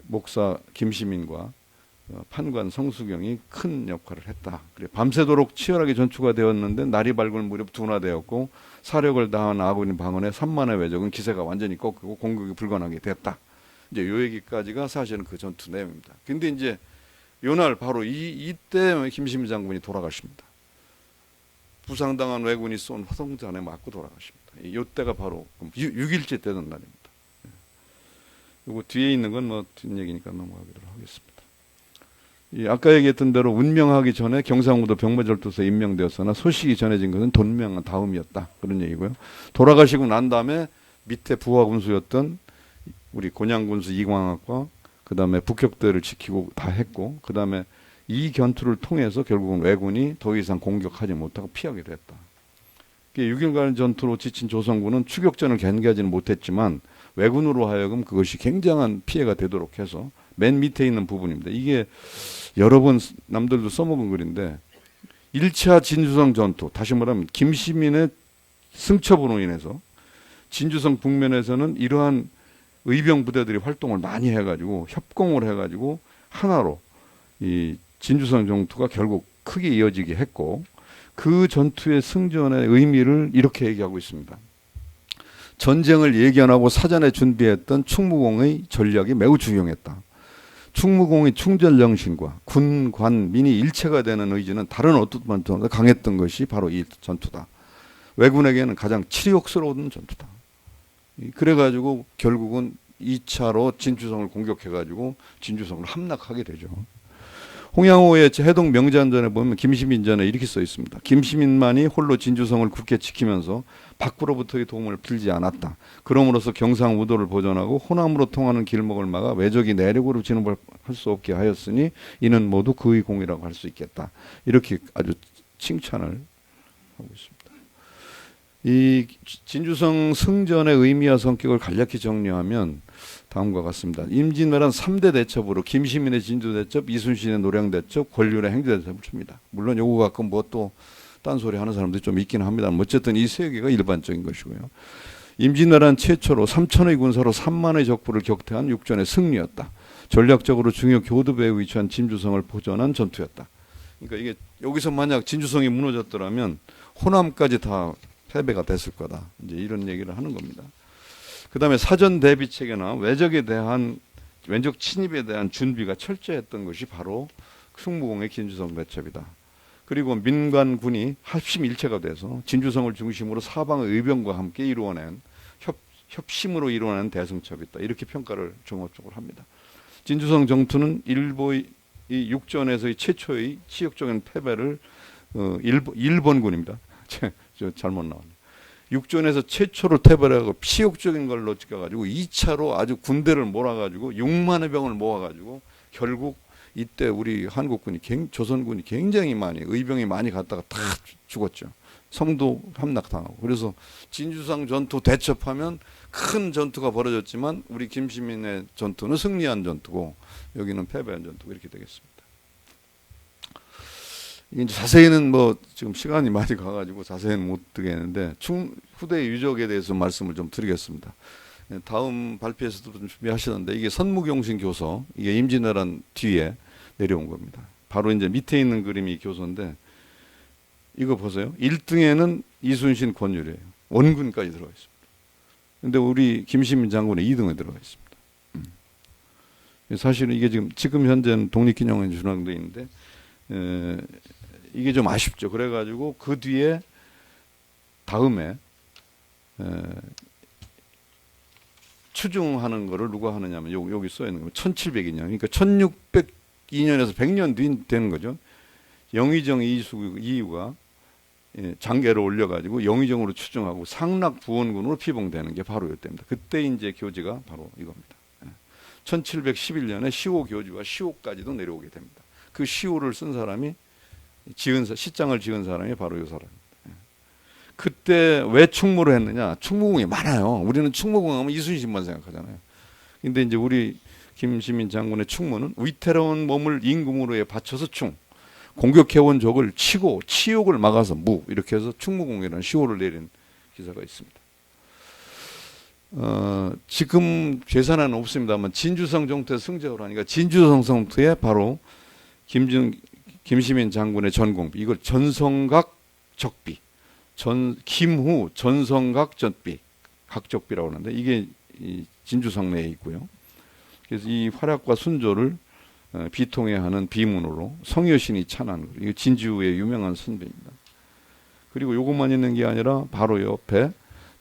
목사 김시민과 판관 성수경이 큰 역할을 했다. 그래 밤새도록 치열하게 전투가 되었는데 날이 밝을 무렵 둔화되었고 사력을 다한 아군의 방언에 3만의 왜적은 기세가 완전히 꺾이고 공격이 불가능하게 됐다. 이제 요 얘기까지가 사실은 그 전투 내용입니다. 근데 이제 요날 바로 이때 김시민 장군이 돌아가십니다. 부상당한 왜군이 쏜 화성잔에 맞고 돌아가십니다. 이때가 바로 6일째 되던 날입니다. 그리고 뒤에 있는 건 뭐 뒷얘기니까 넘어가기로 하겠습니다. 아까 얘기했던 대로 운명하기 전에 경상우도 병마절도소에 임명되었으나 소식이 전해진 것은 돈명한 다음이었다, 그런 얘기고요. 돌아가시고 난 다음에 밑에 부하군수였던 우리 곤양군수 이광학과 그 다음에 북격대를 지키고 다 했고, 그 다음에 이 견투를 통해서 결국은 왜군이 더 이상 공격하지 못하고 피하게 됐다. 6일간 전투로 지친 조선군은 추격전을 견디하지는 못했지만 왜군으로 하여금 그것이 굉장한 피해가 되도록 해서 맨 밑에 있는 부분입니다. 이게 여러 번 남들도 써먹은 글인데 1차 진주성 전투, 다시 말하면 김시민의 승첩으로 인해서 진주성 북면에서는 이러한 의병 부대들이 활동을 많이 해가지고 협공을 해가지고 하나로 이 진주성 전투가 결국 크게 이어지게 했고, 그 전투의 승전의 의미를 이렇게 얘기하고 있습니다. 전쟁을 예견하고 사전에 준비했던 충무공의 전략이 매우 중요했다. 충무공의 충전정신과 군, 관, 민이 일체가 되는 의지는 다른 어떤 전투보다 강했던 것이 바로 이 전투다. 왜군에게는 가장 치욕스러운 전투다. 그래가지고 결국은 2차로 진주성을 공격해가지고 진주성을 함락하게 되죠. 홍양호의 해동 명장전에 보면 김시민전에 이렇게 써 있습니다. 김시민만이 홀로 진주성을 굳게 지키면서 밖으로부터의 도움을 빌지 않았다. 그러므로서 경상우도를 보존하고 호남으로 통하는 길목을 막아 외적이 내륙으로 진입을 할 수 없게 하였으니 이는 모두 그의 공이라고 할 수 있겠다. 이렇게 아주 칭찬을 하고 있습니다. 이 진주성 승전의 의미와 성격을 간략히 정리하면 다음과 같습니다. 임진왜란 3대 대첩으로 김시민의 진주대첩, 이순신의 노량대첩, 권륜의 행주대첩을 줍니다. 물론 요거 갖고 뭐 또 딴소리 하는 사람들이 좀 있긴 합니다. 어쨌든 이 세 개가 일반적인 것이고요. 임진왜란 최초로 3천의 군사로 3만의 적부를 격퇴한 육전의 승리였다. 전략적으로 중요 교두배에 위치한 진주성을 보존한 전투였다. 그러니까 이게 여기서 만약 진주성이 무너졌더라면 호남까지 다 패배가 됐을 거다. 이제 이런 얘기를 하는 겁니다. 그다음에 사전 대비 체계나 외적 침입에 대한 준비가 철저했던 것이 바로 충무공의 진주성 대첩이다. 그리고 민관군이 합심일체가 돼서 진주성을 중심으로 사방의 의병과 함께 이루어낸 협심으로 이루어낸 대승첩이다. 이렇게 평가를 종합적으로 합니다. 진주성 정투는 일보의 이 육전에서의 최초의 치욕적인 패배를 일본군입니다. 잘못 나왔네요. 육전에서 최초로 패배하고 치욕적인 걸로 찍어가지고 2차로 아주 군대를 몰아가지고 6만의 병을 모아가지고 결국 이때 우리 한국군이 조선군이 굉장히 많이 의병이 많이 갔다가 다 죽었죠. 성도 함락당하고. 그래서 진주성 전투 대첩하면 큰 전투가 벌어졌지만 우리 김시민의 전투는 승리한 전투고 여기는 패배한 전투고 이렇게 되겠습니다. 이제 자세히는 뭐 지금 시간이 많이 가가지고 자세히는 못 드리겠는데 후대 유적에 대해서 말씀을 좀 드리겠습니다. 다음 발표에서도 좀 준비하시는데 이게 선무경신 교서, 이게 임진왜란 뒤에 내려온 겁니다. 바로 이제 밑에 있는 그림이 교서인데 이거 보세요. 1등에는 이순신 권율이에요. 원군까지 들어가 있습니다. 근데 우리 김시민 장군은 2등에 들어가 있습니다. 사실은 이게 지금 현재는 독립기념관에 준황돼 있는데 이게 좀 아쉽죠. 그래가지고 그 뒤에 다음에 추중하는 거를 누가 하느냐면 여기 써 있는 거 1702년. 그러니까 1602년에서 100년 뒤 되는 거죠. 영의정 이유가 장계를 올려가지고 영의정으로 추중하고 상락 부원군으로 피봉되는 게 바로 이때입니다. 그때 이제 교지가 바로 이겁니다. 1711년에 시호 교지와 시호까지도 내려오게 됩니다. 그 시호를 쓴 사람이 시장을 지은 사람이 바로 이 사람입니다. 그때 왜 충무를 했느냐? 충무공이 많아요. 우리는 충무공 하면 이순신만 생각하잖아요. 근데 이제 우리 김시민 장군의 충무는 위태로운 몸을 임금으로에 바쳐서 공격해온 적을 치고 치욕을 막아서 무 이렇게 해서 충무공이라는 시호를 내린 기사가 있습니다. 지금 계산은 없습니다만 진주성 정투에 승적을 하니까 진주성 정투에 바로 김시민 장군의 전공비, 이걸 전성각 적비, 김후 전성각 전비, 각적비라고 하는데 이게 이 진주성 내에 있고요. 그래서 이 활약과 순조를 비통해하는 비문으로 성여신이 찬한 거. 이거 진주의 유명한 선배입니다. 그리고 이것만 있는 게 아니라 바로 옆에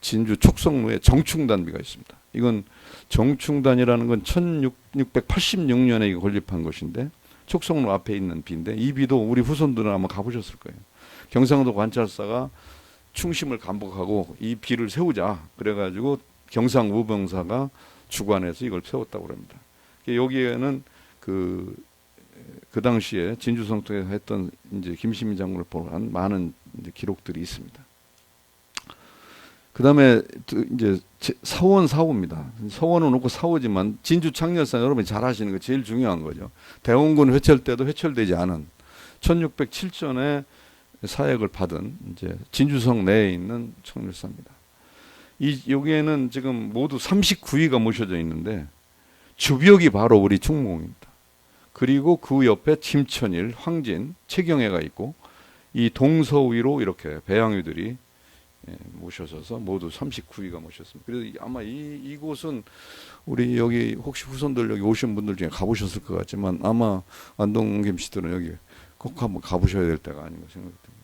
진주 촉성루에 정충단비가 있습니다. 이건 정충단이라는 건 1686년에 건립한 것인데 촉성루 앞에 있는 비인데 이 비도 우리 후손들은 아마 가보셨을 거예요. 경상도 관찰사가 충심을 감복하고 이 비를 세우자 그래가지고 경상우병사가 주관해서 이걸 세웠다고 합니다. 여기에는 그 당시에 진주성투에 했던 이제 김시민 장군을 포함한 많은 이제 기록들이 있습니다. 그 다음에 이제 서원 사후입니다. 서원은 없고 사후지만 진주 창렬사 여러분이 잘 아시는 거 제일 중요한 거죠. 대원군 회철 때도 회철되지 않은 1607전에 사역을 받은 이제 진주성 내에 있는 창렬사입니다. 여기에는 지금 모두 39위가 모셔져 있는데 주벽이 바로 우리 충무공입니다. 그리고 그 옆에 김천일, 황진, 최경애가 있고 이 동서위로 이렇게 배양위들이 모셔져서 모두 39위가 모셨습니다. 그래서 아마 이곳은 우리 여기 혹시 후손들 여기 오신 분들 중에 가보셨을 것 같지만 아마 안동 김씨들은 여기 꼭 한번 가보셔야 될 때가 아닌가 생각됩니다.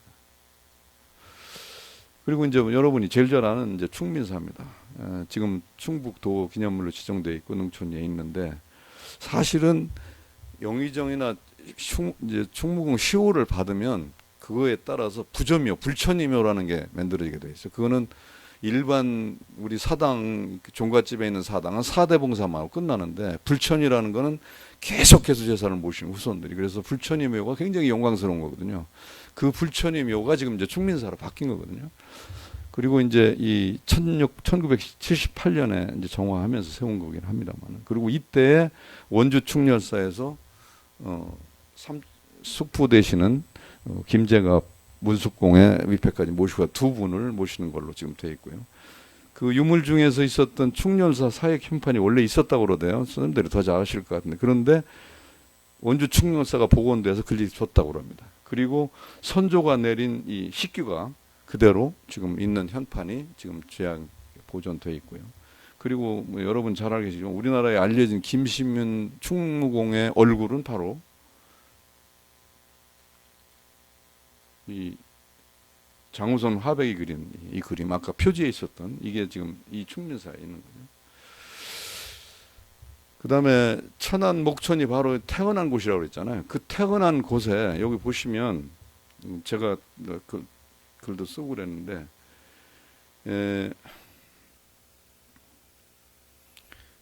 그리고 이제 여러분이 제일 잘 아는 이제 충민사입니다. 지금 충북도 기념물로 지정되어 있고 능촌에 있는데 사실은 영의정이나 이제 충무공 시호를 받으면 그거에 따라서 부점묘, 불천이묘라는 게 만들어지게 돼 있어요. 그거는 일반 우리 사당 종갓집에 있는 사당은 사대봉사만 하고 끝나는데 불천이라는 거는 계속해서 제사를 모시는 후손들이, 그래서 불천이묘가 굉장히 영광스러운 거거든요. 그 불천이묘가 지금 이제 충민사로 바뀐 거거든요. 그리고 이제 이 1978년에 이제 정화하면서 세운 거긴 합니다만, 그리고 이때 원주 충렬사에서 숙부 되시는 김제갑 문숙공의 위패까지 모시고 두 분을 모시는 걸로 지금 되어 있고요. 그 유물 중에서 있었던 충렬사 사액 현판이 원래 있었다고 그러대요. 선생님들이 더 잘 아실 것 같은데, 그런데 원주 충렬사가 복원돼서 건립줬다고 합니다. 그리고 선조가 내린 이 식규가 그대로 지금 있는 현판이 지금 제약 보존되어 있고요. 그리고 뭐 여러분 잘 알겠지만 우리나라에 알려진 김시민 충무공의 얼굴은 바로 이 장우선 화백이 그린 이 그림, 아까 표지에 있었던 이게 지금 이 충민사에 있는 거예요. 그 다음에 천안 목천이 바로 태어난 곳이라고 그랬잖아요. 그 태어난 곳에 여기 보시면 제가 글도 쓰고 그랬는데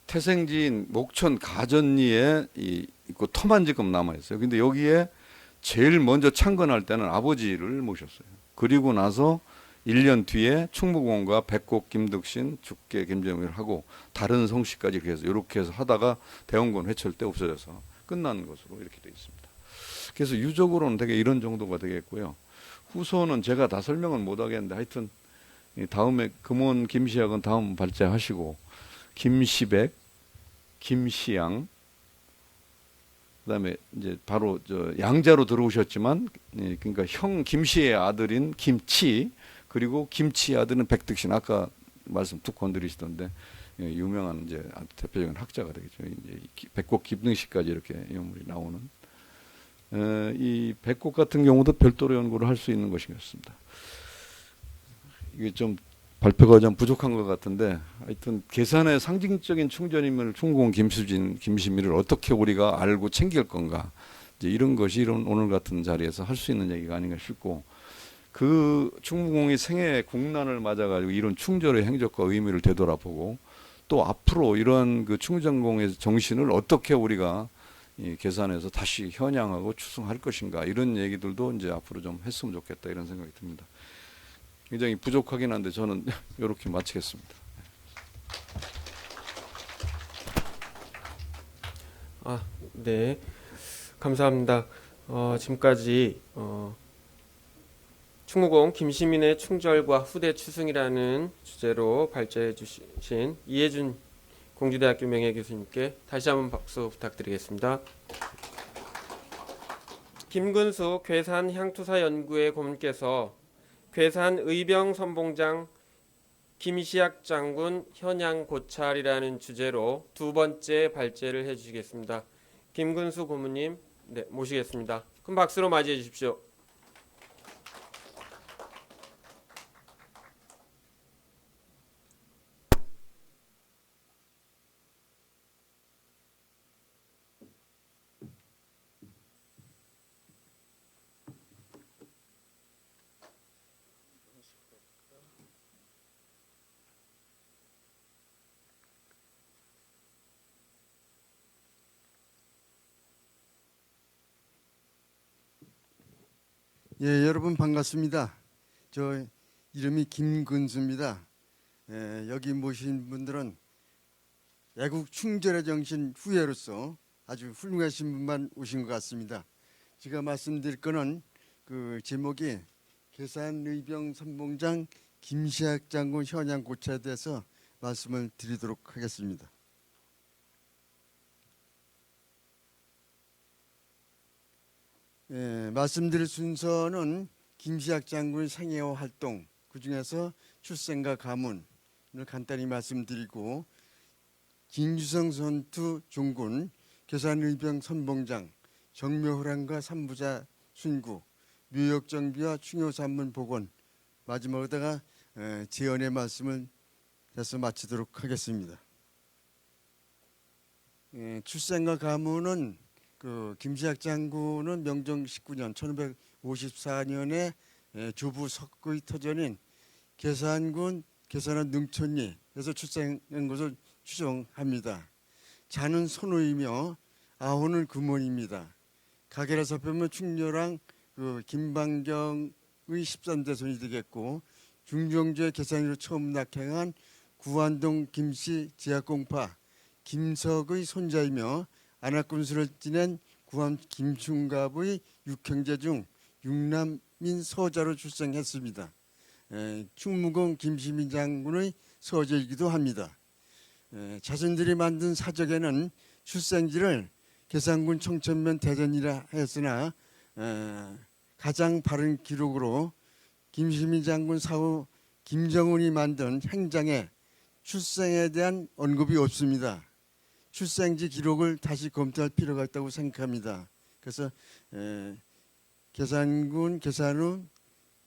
태생지인 목천 가전리에 있고 터만 지금 남아 있어요. 근데 여기에 제일 먼저 창건할 때는 아버지를 모셨어요. 그리고 나서 1년 뒤에 충무공과 백곡 김득신, 죽계 김정일을 하고 다른 성씨까지 이렇게 해서 하다가 대원군 회철 때 없어져서 끝난 것으로 이렇게 되어 있습니다. 그래서 유적으로는 되게 이런 정도가 되겠고요. 후손은 제가 다 설명은 못 하겠는데 하여튼 다음에 금원 김시학은 다음 발제하시고 김시백, 김시양, 그다음에 이제 바로 저 양자로 들어오셨지만 그러니까 형 김씨의 아들인 김치, 그리고 김치 아들은 백득신, 아까 말씀 툭 건드리시던데 유명한 이제 대표적인 학자가 되겠죠. 이제 백곡 김등식까지 이렇게 인물이 나오는 이 백곡 같은 경우도 별도로 연구를 할 수 있는 것이었습니다. 이게 좀 발표가 좀 부족한 것 같은데 하여튼 계산의 상징적인 충전인물 충무공 김수진, 김시미를 어떻게 우리가 알고 챙길 건가, 이제 이런 것이 이런 오늘 같은 자리에서 할 수 있는 얘기가 아닌가 싶고, 그 충무공이 생애 국난을 맞아가지고 이런 충절의 행적과 의미를 되돌아보고 또 앞으로 이러한 그 충전공의 정신을 어떻게 우리가 이 계산해서 다시 현양하고 추승할 것인가, 이런 얘기들도 이제 앞으로 좀 했으면 좋겠다 이런 생각이 듭니다. 굉장히 부족하긴 한데 저는 이렇게 마치겠습니다. 네, 감사합니다. 지금까지 충무공 김시민의 충절과 후대 추승이라는 주제로 발제해 주신 이해준 공주대학교 명예교수님께 다시 한번 박수 부탁드리겠습니다. 김근수 괴산향투사연구회 고문께서 괴산 의병 선봉장 김시학 장군 현양 고찰이라는 주제로 두 번째 발제를 해주시겠습니다. 김근수 고문님, 네, 모시겠습니다. 큰 박수로 맞이해 주십시오. 예, 여러분 반갑습니다. 저 이름이 김근수입니다. 여기 모신 분들은 애국 충절의 정신 후예로서 아주 훌륭하신 분만 오신 것 같습니다. 제가 말씀드릴 거는 그 제목이 괴산의병 선봉장 김시학 장군 현양 고찰에 대해서 말씀을 드리도록 하겠습니다. 말씀드릴 순서는 김시학 장군의 생애와 활동, 그중에서 출생과 가문을 간단히 말씀드리고, 김유성 선투 종군, 괴산의병 선봉장, 정묘호랑과 삼부자 순구, 묘역정비와 충효산문 복원, 마지막으로다가 재언의 말씀을 해서 마치도록 하겠습니다. 출생과 가문은 그 김시학 장군은 명종 19년 1554년에 조부 석의 터전인 계산군 계산원 능촌리에서 출생한 것을 추정합니다. 자는 손호이며 아호는 금원입니다. 가계라 살펴보면 충렬왕 그 김방경의 13대 손이 되겠고 중종조의 계산으로 처음 낙행한 구안동 김씨 제약공파 김석의 손자이며 안악군수를 지낸 구암 김충갑의 육형제 중 육남인 서자로 출생했습니다. 충무공 김시민 장군의 서재이기도 합니다. 자신들이 만든 사적에는 출생지를 계산군 청천면 대전이라 했으나 가장 바른 기록으로 김시민 장군 사후 김정은이 만든 행장에 출생에 대한 언급이 없습니다. 출생지 기록을 다시 검토할 필요가 있다고 생각합니다. 그래서 계산군 계산후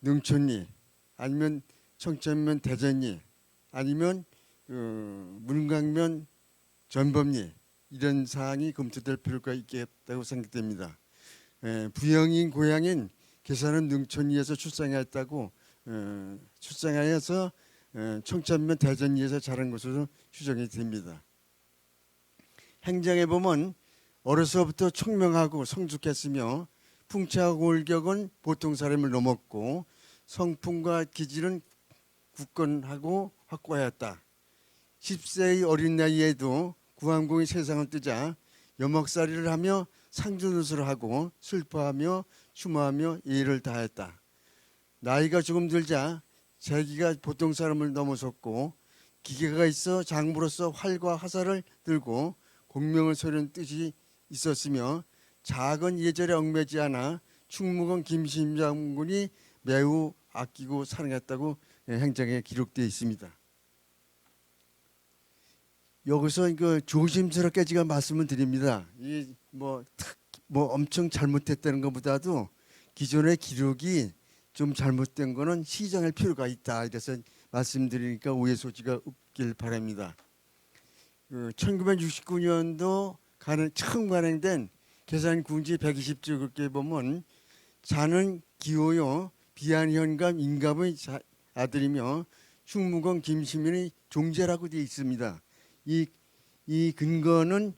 능촌리 아니면 청천면 대전리 아니면 문강면 전범리 이런 사항이 검토될 필요가 있겠다고 생각됩니다. 부영인 고향인 계산후 능촌리에서 출생했다고 출생하여서 청천면 대전리에서 자란 것으로 추정이 됩니다. 행정에 보면 어려서부터 총명하고 성숙했으며 풍채하고 골격은 보통 사람을 넘었고 성품과 기질은 굳건하고 확고하였다. 10세의 어린 나이에도 구항공이 세상을 뜨자 여먹살이를 하며 상주노릇을 하고 슬퍼하며 추모하며 예의를 다했다. 나이가 조금 들자 재기가 보통 사람을 넘어섰고 기계가 있어 장부로서 활과 화살을 들고 공명을 소리는 뜻이 있었으며 작은 예절에 얽매지 않아 충무공 김심 장군이 매우 아끼고 사랑했다고 행정에 기록되어 있습니다. 여기서 그 조심스럽게 제가 말씀을 드립니다. 이 뭐 엄청 잘못됐다는 것보다도 기존의 기록이 좀 잘못된 거는 시정할 필요가 있다. 이래서 말씀드리니까 오해 소지가 없길 바랍니다. 1969년도 처음 간행된 계산군지 120쪽에 보면 자는 기호요 비안현감 인감의 아들이며 충무공 김시민의 종제라고 되어 있습니다. 이 근거는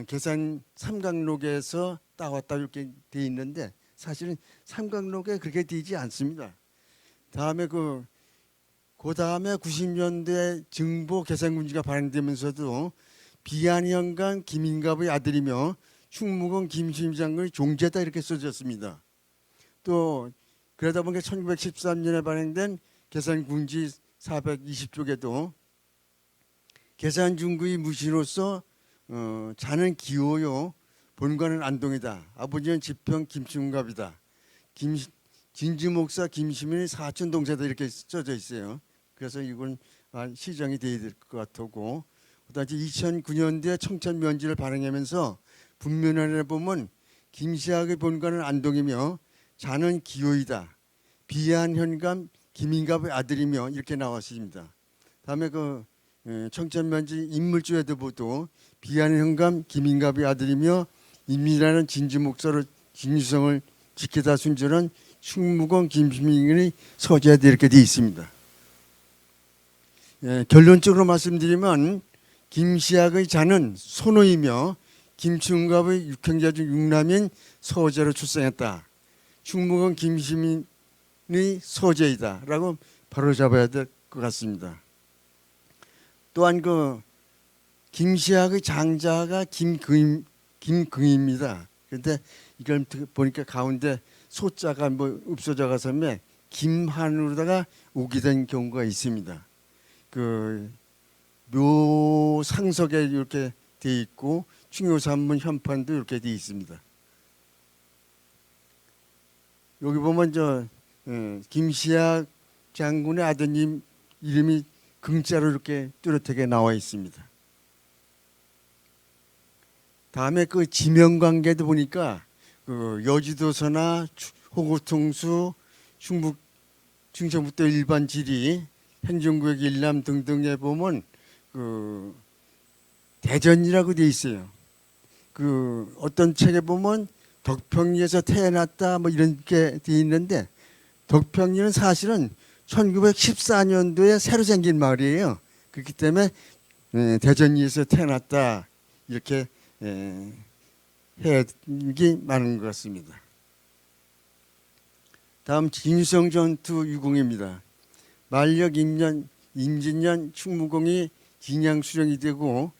계산 삼각록에서 따왔다 이렇게 되어 있는데 사실은 삼각록에 그렇게 되지 않습니다. 다음에 그 다음에 90년대 증보 계산군지가 발행되면서도 비안현감 김인갑의 아들이며 충무공 김시민 장군의 종제다 이렇게 써졌습니다. 또 그러다 보니까 1913년에 발행된 계산군지 420쪽에도 계산중구의 무시로서 자는 기호요 본관은 안동이다. 아버지는 지평 김충갑이다. 진주목사 김시민의 사촌 동생다 이렇게 써져 있어요. 그래서 이건 시정이 돼야 될 것 같고 그다음에 2009년도에 청천면지를 발행하면서 분면안에 보면 김시학의 본관은 안동이며 자는 기호이다. 비안현감 김인갑의 아들이며 이렇게 나왔습니다. 다음에 그 청천면지 인물조에도 보도 비안현감 김인갑의 아들이며 임미라는 진주목사로 진유성을 지키다 순전한 충무공 김시민의 서재에 이렇게 되어 있습니다. 결론적으로 말씀드리면 김시학의 자는 손호이며 김충갑의 육형제 중 육남인 서재로 출생했다. 충무공 김시민의 서재이다 라고 바로 잡아야 될 것 같습니다. 또한 그 김시학의 장자가 김긍입니다. 그런데 이걸 보니까 가운데 소자가 뭐 없어져 가서 김한으로다가 오게 된 경우가 있습니다. 그 묘상석에 이렇게 돼 있고 충효산문 현판도 이렇게 돼 있습니다. 여기 보면 김시학 장군의 아드님 이름이 금자로 이렇게 뚜렷하게 나와 있습니다. 다음에 그 지명관계도 보니까 그 여지도서나 호고통수, 충청북도 일반지리, 행정구역 일남 등등에 보면 그 대전이라고 돼 있어요. 그 어떤 책에 보면 덕평리에서 태어났다 뭐 이렇게 돼 있는데 덕평리는 사실은 1914년도에 새로 생긴 마을이에요. 그렇기 때문에 대전리에서 태어났다 이렇게 해석이 많은 것 같습니다. 다음 진성 전투 유공입니다. 만력 임진년 충무공이 진양 수령이 되고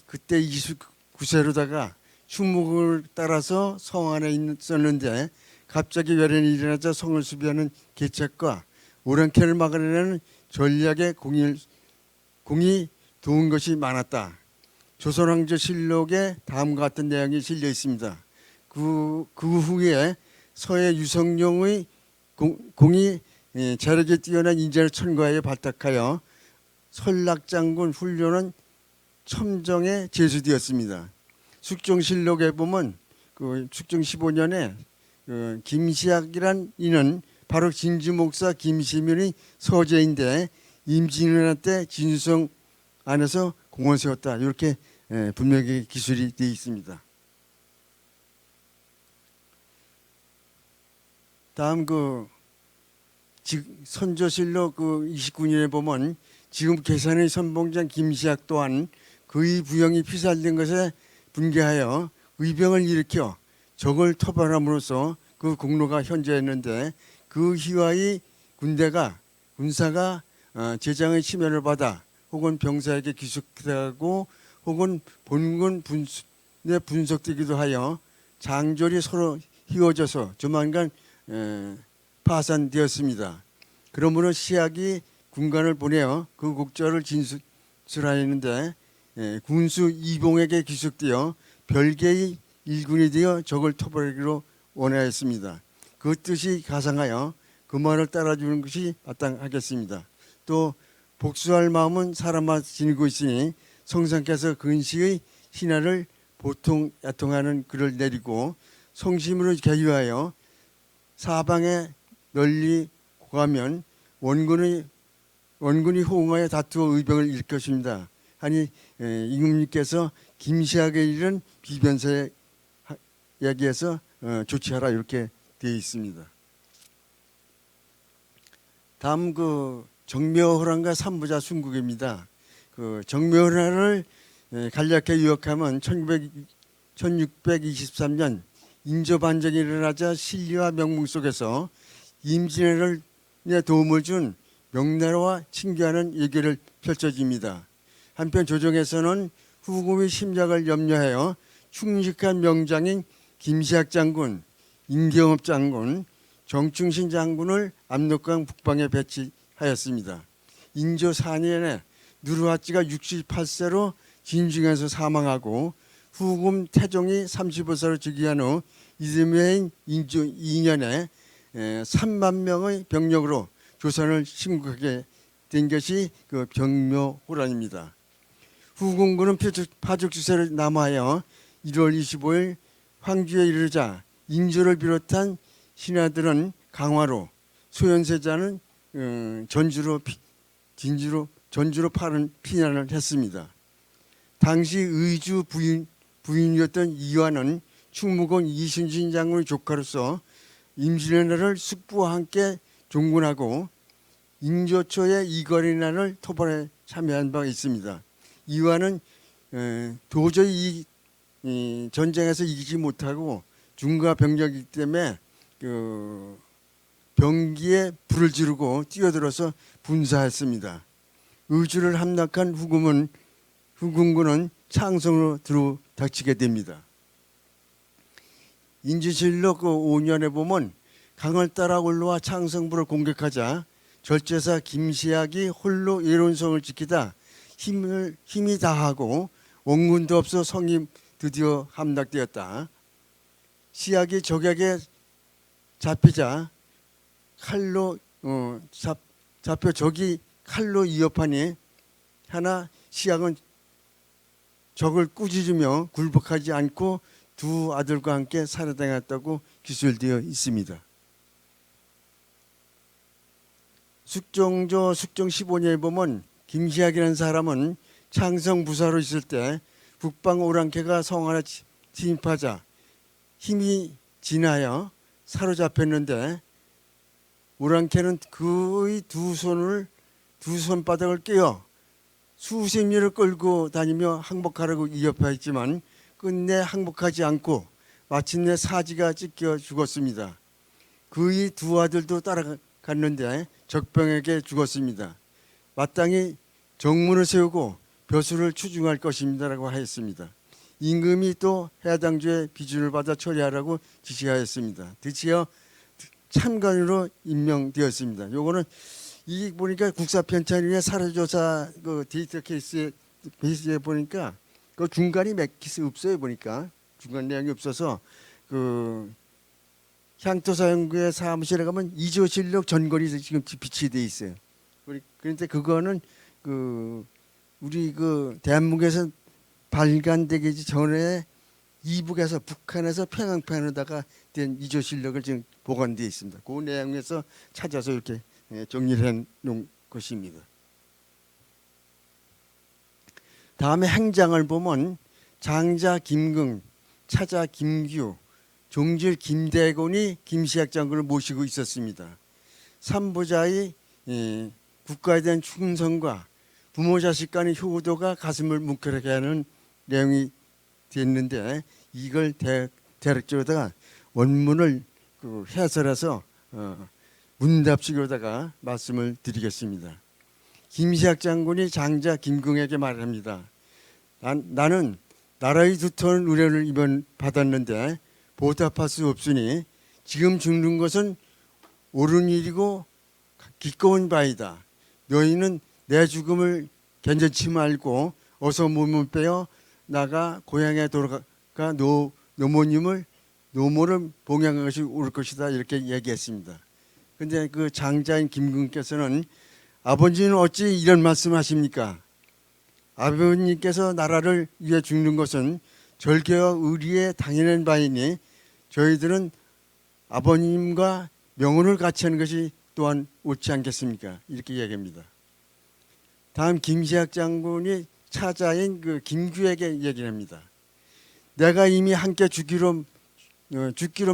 그때 29세로다가 충무공을 따라서 성 안에 있었는데 갑자기 외란이 일어나자 성을 수비하는 계책과 오랑캐를 막아내는 전략에 공이 도운 것이 많았다. 조선왕조실록에 다음과 같은 내용이 실려 있습니다. 그 후에 서해 유성룡의 공이 재력에 뛰어난 인재를 천거하여 발탁하여 설락장군 훈련은 첨정에 제수되었습니다. 숙종실록에 보면 그 숙종 15년에 김시학이란 이는 바로 진주 목사 김시민의 서재인데 임진왜란 때 진수성 안에서 공을 세웠다. 이렇게 분명히 기술이 되어 있습니다. 다음 선조실록 29년에 보면 지금 계산의 선봉장 김시학 또한 그의 부영이 피살된 것에 분개하여 의병을 일으켜 적을 토벌함으로써 그 공로가 현저했는데 그 희와의 군사가 제장의 침해를 받아 혹은 병사에게 기숙하고 혹은 본군 분석되기도 하여 장졸이 서로 휘어져서 조만간 파산되었습니다. 그러므로 시학이 군관을 보내어 그 국절을 진술하였는데 군수 이봉에게 기숙되어 별개의 일군이 되어 적을 토벌하기로 원하였습니다. 그 뜻이 가상하여 그 말을 따라주는 것이 마땅하겠습니다. 또 복수할 마음은 사람마다 지니고 있으니 성상께서 근시의 신하를 보통 야통하는 글을 내리고 성심으로 개유하여 사방에 널리 고가면 원군이 호응하여 다투어 의병을 일으킬 것입니다. 하니 임금님께서 김시학의 일은 비변사에 이야기해서 조치하라 이렇게 되어 있습니다. 다음 정묘호란과 삼부자 순국입니다. 정묘호란을 간략하게 요약하면 1623년 인조반정이 일어나자 신리와 명문 속에서 임진왜란에 도움을 준 명나라와 친교하는 예결을 펼쳐집니다. 한편 조정에서는 후금의 심작을 염려하여 충직한 명장인 김시학 장군, 임경업 장군, 정충신 장군을 압록강 북방에 배치하였습니다. 인조 4년에 누르하찌가 68세로 진중에서 사망하고 후금 태종이 35세로 즉위한 후 이듬해인 인조 2년에 3만 명의 병력으로 조선을 침공하게 된 것이 그 병묘호란입니다. 후금군은 파죽지세를 남하여 1월 25일 황주에 이르자 인조를 비롯한 신하들은 강화로, 소현세자는 전주로 피난을 했습니다. 당시 의주 부인이었던 이완은 충무공 이순신 장군의 조카로서 임진왜란을 숙부와 함께 종군하고 인조초의 이거리난을 토벌에 참여한 바가 있습니다. 이완은 도저히 이 전쟁에서 이기지 못하고 중가 병력이기 때문에 병기에 불을 지르고 뛰어들어서 분사했습니다. 의주를 함락한 후금군은 창성으로 들어닥치게 됩니다. 인지실록 5년에 보면 강을 따라 올라와 창성부를 공격하자 절제사 김시학이 홀로 외로운성을 지키다 힘이 다하고 원군도 없어 성이 드디어 함락되었다. 시학이 적에게 잡히자 잡혀 적이 칼로 위협하니 하나 시학은 적을 꾸짖으며 굴복하지 않고 두 아들과 함께 살해당했다고 기술되어 있습니다. 숙종 15년에 보면 김시학이라는 사람은 창성 부사로 있을 때 북방 오랑캐가 성 안에 침입하자 힘이 지나여 사로잡혔는데 오랑캐는 그의 두 손바닥을 꿰어 수십 리를 끌고 다니며 항복하라고 위협하였지만 끝내 항복하지 않고 마침내 사지가 찢겨 죽었습니다. 그의 두 아들도 따라갔는데 적병에게 죽었습니다. 마땅히 정문을 세우고 벼슬을 추중할 것입니다라고 하였습니다. 임금이 또 해당주의 비준을 받아 처리하라고 지시하였습니다. 드디어 참관으로 임명되었습니다. 요거는 이 보니까 국사편찬위의 사료조사 그 데이터 베이스에 보니까 그 중간이 몇 기스 없어요. 보니까 중간 내용이 없어서 그 향토사연구의 사무실에 가면 이조실록 전거리 지금 비치돼 있어요. 그런데 그거는 그 우리 그 대한민국에서 발간되기 전에 이북에서 북한에서 평양편에다가 된 이조실록을 지금 보관되어 있습니다. 그 내용에서 찾아서 이렇게 정리를 해놓은 것입니다. 다음에 행장을 보면 장자 김긍, 차자 김규, 종질 김대곤이 김시학 장군을 모시고 있었습니다. 삼부자의 국가에 대한 충성과 부모 자식 간의 효도가 가슴을 뭉클하게 하는 내용이 됐는데 이걸 대략적으로다가 원문을 해설해서 문답식으로다가 말씀을 드리겠습니다. 김시학 장군이 장자 김긍에게 말합니다. 나는 나라의 두터운 의뢰를 받았는데 보답할 수 없으니 지금 죽는 것은 옳은 일이고 기꺼운 바이다. 너희는 내 죽음을 견제치 말고 어서 몸을 빼어 나가 고향에 돌아가 노모를 봉양한 것이 옳을 것이다 이렇게 얘기했습니다. 그런데 그 장자인 김긍께서는 아버지는 어찌 이런 말씀하십니까? 아버님께서 나라를 위해 죽는 것은 절개와 의리에 당연한 바이니 저희들은 아버님과 명운을 같이 하는 것이 또한 옳지 않겠습니까? 이렇게 얘기합니다. 다음 김시학 장군이 차자인 그 김규에게 얘기를 합니다. 내가 이미 함께 죽기로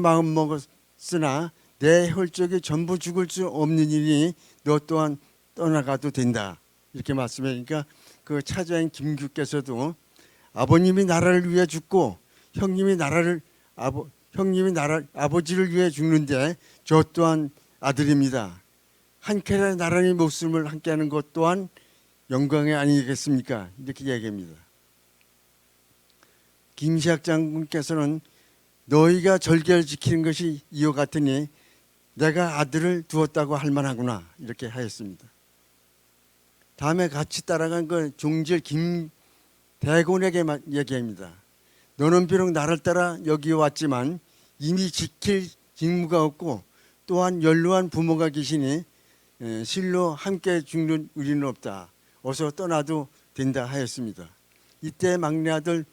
마음 먹었으나 내 혈족이 전부 죽을 수 없는 일이니 너 또한 떠나가도 된다. 이렇게 말씀하니까 그 차자인 김규께서도 아버님이 나라를 위해 죽고 형님이 아버지를 위해 죽는데 저 또한 아들입니다. 한 캐나 나라의 목숨을 함께하는 것 또한 영광이 아니겠습니까? 이렇게 얘기합니다. 김시학 장군께서는 너희가 절개를 지키는 것이 이와 같으니 내가 아들을 두었다고 할 만하구나 이렇게 하였습니다. 다음에 같이 따라간 그 종질 김대곤에게 얘기합니다. 너는 비록 나를 따라 여기 왔지만 이미 지킬 직무가 없고 또한 연로한 부모가 계시니 실로 함께 죽는 의리는 없다. 어서 떠나도 된다 하였습니다. 이때 막내 아들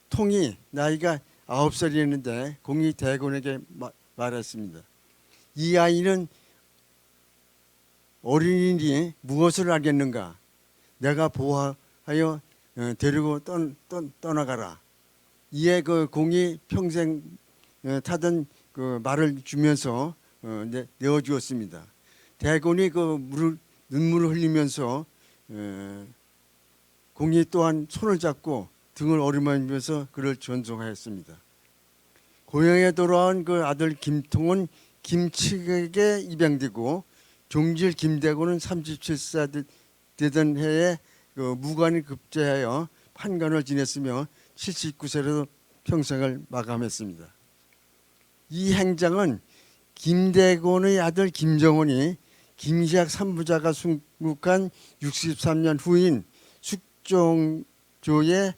통이 나이가 9살이었는데 공이 대곤에게 말했습니다. 이 아이는 어린이니 무엇을 알겠는가? 내가 보호하여 데리고 떠나가라. 이에 그 공이 평생 타던 그 말을 주면서 내어주었습니다. 대곤이 그 눈물을 흘리면서 공이 또한 손을 잡고 등을 어루만지면서 그를 존송하였습니다. 고향에 돌아온 그 아들 김통은 김칙에게 입양되고 종질 김대곤은 37세 되던 해에 그 무관이 급제하여 판관을 지냈으며 79세로 평생을 마감했습니다. 이 행장은 김대곤의 아들 김정원이 김시학 삼부자가 순국한 63년 후인 숙종조의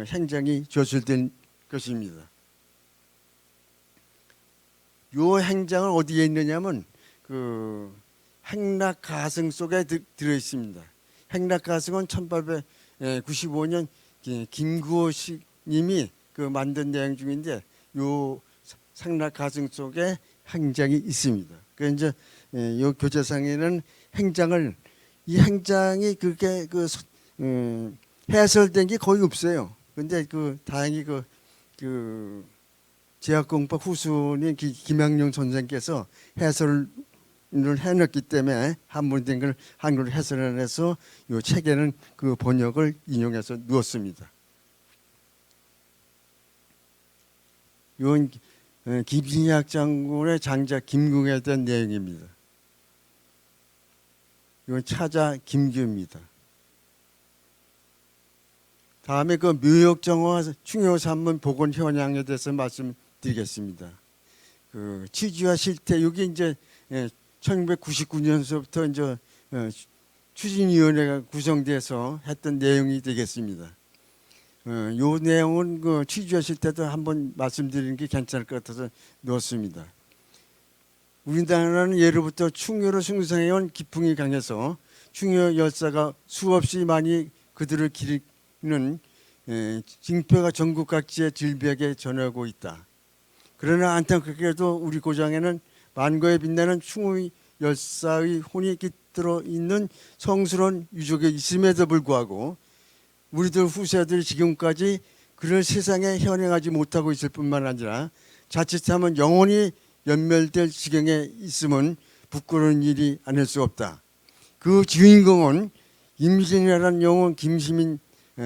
행장이 저술된 것입니다. 요 행장은 어디에 있느냐면 그 행락가승 속에 들어 있습니다. 행락가승은 1895년 김구호 님이 그 만든 내용 중인데 요 행락가승 속에 행장이 있습니다. 그 이제 요 교재상에는 이 행장이 그렇게 해설된 게 거의 없어요. 근데 그 다행히 그 그 제약공법 후순인 김양룡 선생께서 해설을 해놨기 때문에 한문된 걸 한글로 해설해서 이 책에는 그 번역을 인용해서 넣었습니다. 이건 김신약 장군의 장작 김궁에 대한 내용입니다. 이건 차자 김규입니다. 다음에 그 묘역정화 충효산문 복원 현황에 대해서 말씀드리겠습니다. 그 취지와 실태 여기 이제 1999년서부터 이제 추진위원회가 구성돼서 했던 내용이 되겠습니다. 요 내용은 그 취지와 실태도 한번 말씀드리는 게 괜찮을 것 같아서 넣었습니다. 우리나라는 예로부터 충효를 숭상해온 기풍이 강해서 충효 열사가 수없이 많이 그들을 기리는 징표가 전국 각지의 질비하게 전하고 있다. 그러나 안타깝게도 우리 고장에는 만고에 빛나는 충효 열사의 혼이 깃들어 있는 성스러운 유족이 있음에도 불구하고 우리들 후세들이 지금까지 그런 세상에 현행하지 못하고 있을 뿐만 아니라 자칫하면 영원히 연멸될 지경에 있으면 부끄러운 일이 아닐 수 없다. 그 주인공은 임진왜란 영웅 김시민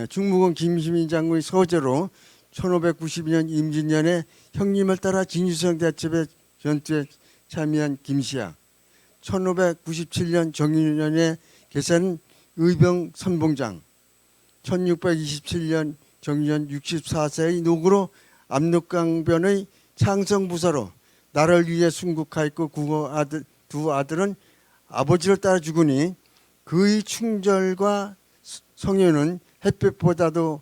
충무공 김시민 장군의 서재로 1592년 임진년에 형님을 따라 진유성 대첩의 전투에 참여한 김시야. 1597년 정유년에 계산 의병 선봉장. 1627년 정유년 64세의 노구로 압록강변의 창성부사로 나를 위해 순국하였고 두 아들은 아버지를 따라 죽으니 그의 충절과 성효는 햇볕보다도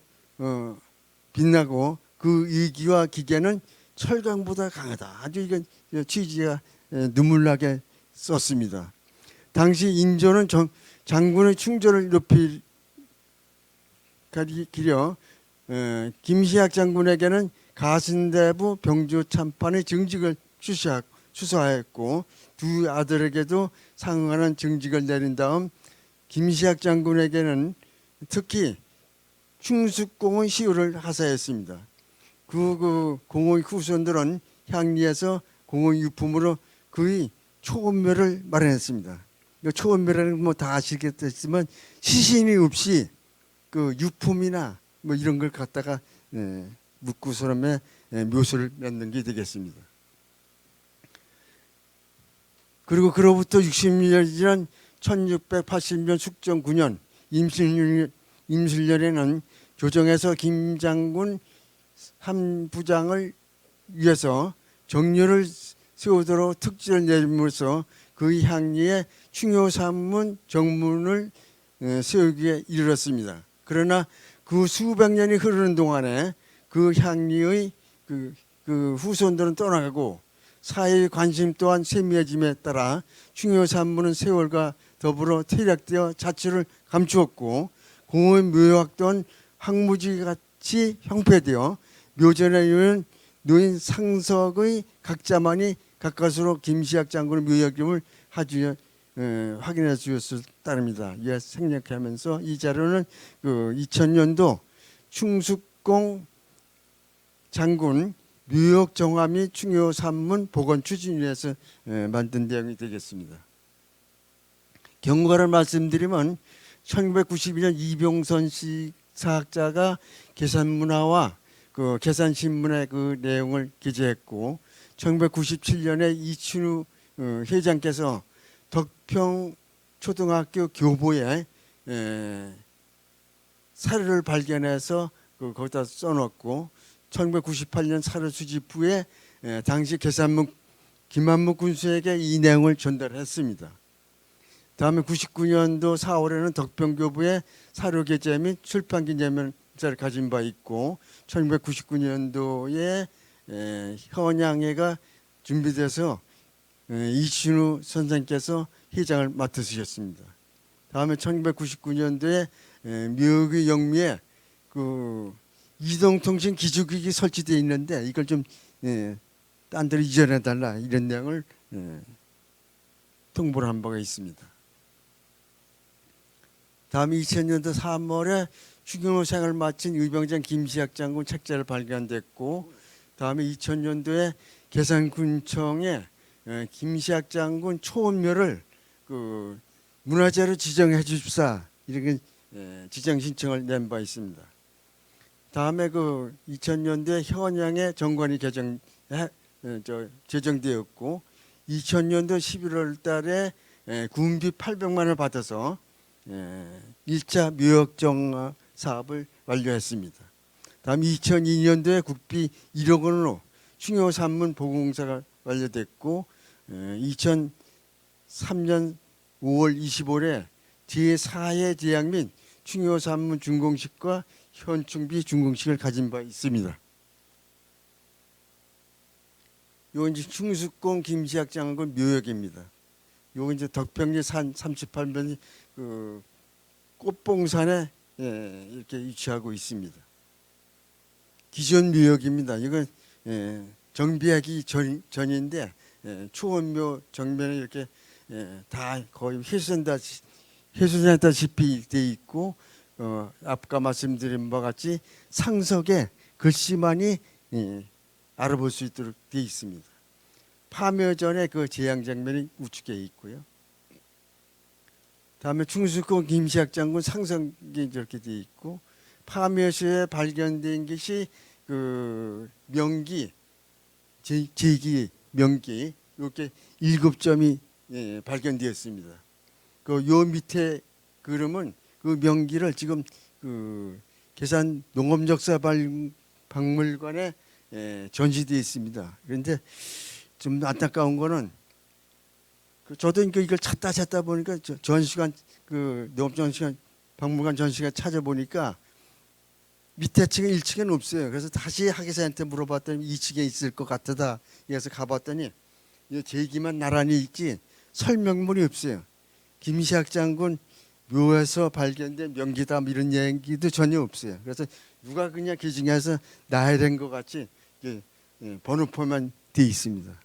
빛나고 그 의기와 기계는 철강보다 강하다. 아주 이건 취지가 눈물나게 썼습니다. 당시 인조는 장군의 충절을 높이 기려 김시학 장군에게는 가신대부 병주 참판의 증직을 추서하였고 두 아들에게도 상응하는 증직을 내린 다음 김시학 장군에게는 특히 충숙공의 시효를 하사했습니다. 그 공의 후손들은 향리에서 공의 유품으로 그의 초원묘를 마련했습니다. 초원묘라는 뭐 다 아시겠지만 시신이 없이 그 유품이나 뭐 이런 걸 갖다가 묵구스럼에 묘소를 맺는 게 되겠습니다. 그리고 그로부터 60년이 지난 1680년 숙정 9년 임술년에는 조정에서 김장군 한 부장을 위해서 정료를 세우도록 특지를 내림으로써 그의 향리에 충효산문 정문을 세우기에 이르렀습니다. 그러나 그 수백 년이 흐르는 동안에 그 향리의 그 후손들은 떠나가고 사회의 관심 또한 세미해짐에 따라 충효산문은 세월과 더불어 퇴락되어 자취를 감추었고 공의 묘학 또한 황무지같이 형폐되어 묘전에 있는 노인 상석의 각자만이 가까스로 김시학 장군의 묘역임을 하주에 확인해 주었을 따릅니다. 예, 생략하면서 이 자료는 그 2000년도 충숙공 장군 묘역 정화 및 충효 산문 복원 추진위에서 만든 내용이 되겠습니다. 경과를 말씀드리면 1992년 이병선 씨 사학자가 계산문화와 그 계산신문의 그 내용을 기재했고 1997년에 이춘우 회장께서 덕평 초등학교 교보에 사료를 발견해서 거기다 써놓고 1998년 사료 수집 후에 당시 계산문 김한묵 군수에게 이 내용을 전달했습니다. 다음에 99년도 4월에는 덕평교부에 사료 게재 및 출판 기념사를 가진 바 있고 1999년도에 현양회가 준비돼서 이춘우 선생께서 회장을 맡으셨습니다. 다음에 1999년도에 묘역의 영미에 그 이동통신 기술기기 설치되어 있는데 이걸 좀 딴 데로 이전해달라 이런 내용을 통보를 한 바가 있습니다. 다음 2000년도 3월에 추경호 생을 마친 의병장 김시학 장군 책자를 발견됐고, 다음에 2000년도에 계산군청에 김시학 장군 초원묘를 그 문화재로 지정해 주십사 이렇게 지정 신청을 낸 바 있습니다. 다음에 그 2000년도에 현양의 정관이 제정되었고 2000년도 11월 달에 군비 800만 원을 받아서 1차 묘역정화 사업을 완료했습니다. 다음 2002년도에 국비 1억 원으로 충효 산문 보공사가 완료됐고 2003년 5월 25일에 제4회 제약 및 충효 산문 준공식과 현충비 준공식을 가진 바 있습니다. 요 이제 충수공 김시학 장군 묘역입니다. 요 이제 덕평리 산 38면 그 꽃봉산에 이렇게 위치하고 있습니다. 기존 묘역입니다. 이건 정비하기 전인데 초원묘 정면에 이렇게 다 거의 훼손했다시피 돼 있고 아까 말씀드린 바와 같이 상석에 글씨만이 알아볼 수 있도록 돼 있습니다. 파묘 전에 그 재앙 장면이 우측에 있고요. 다음에 충수공 김시학 장군 상석이 이렇게 돼 있고 파묘시에 발견된 것이 그 명기 제기 명기 이렇게 7점이 발견되었습니다. 그 요 밑에 그림은 그 명기를 지금 그 계산 농업역사 박물관에 전시되어 있습니다. 그런데 좀 안타까운 거는 저도 이걸 찾다 보니까 전시관 그 농업전시관 박물관 전시관 찾아보니까 밑에 층에 1층에는 없어요. 그래서 다시 학예사한테 물어봤더니 2층에 있을 것 같다. 그래서 가봤더니 이 제기만 나란히 있지 설명문이 없어요. 김시학 장군 묘에서 발견된 명기다 이런 얘기도 전혀 없어요. 그래서 누가 그냥 그 중에서 나야 된 것 같이 번호표만 돼 있습니다.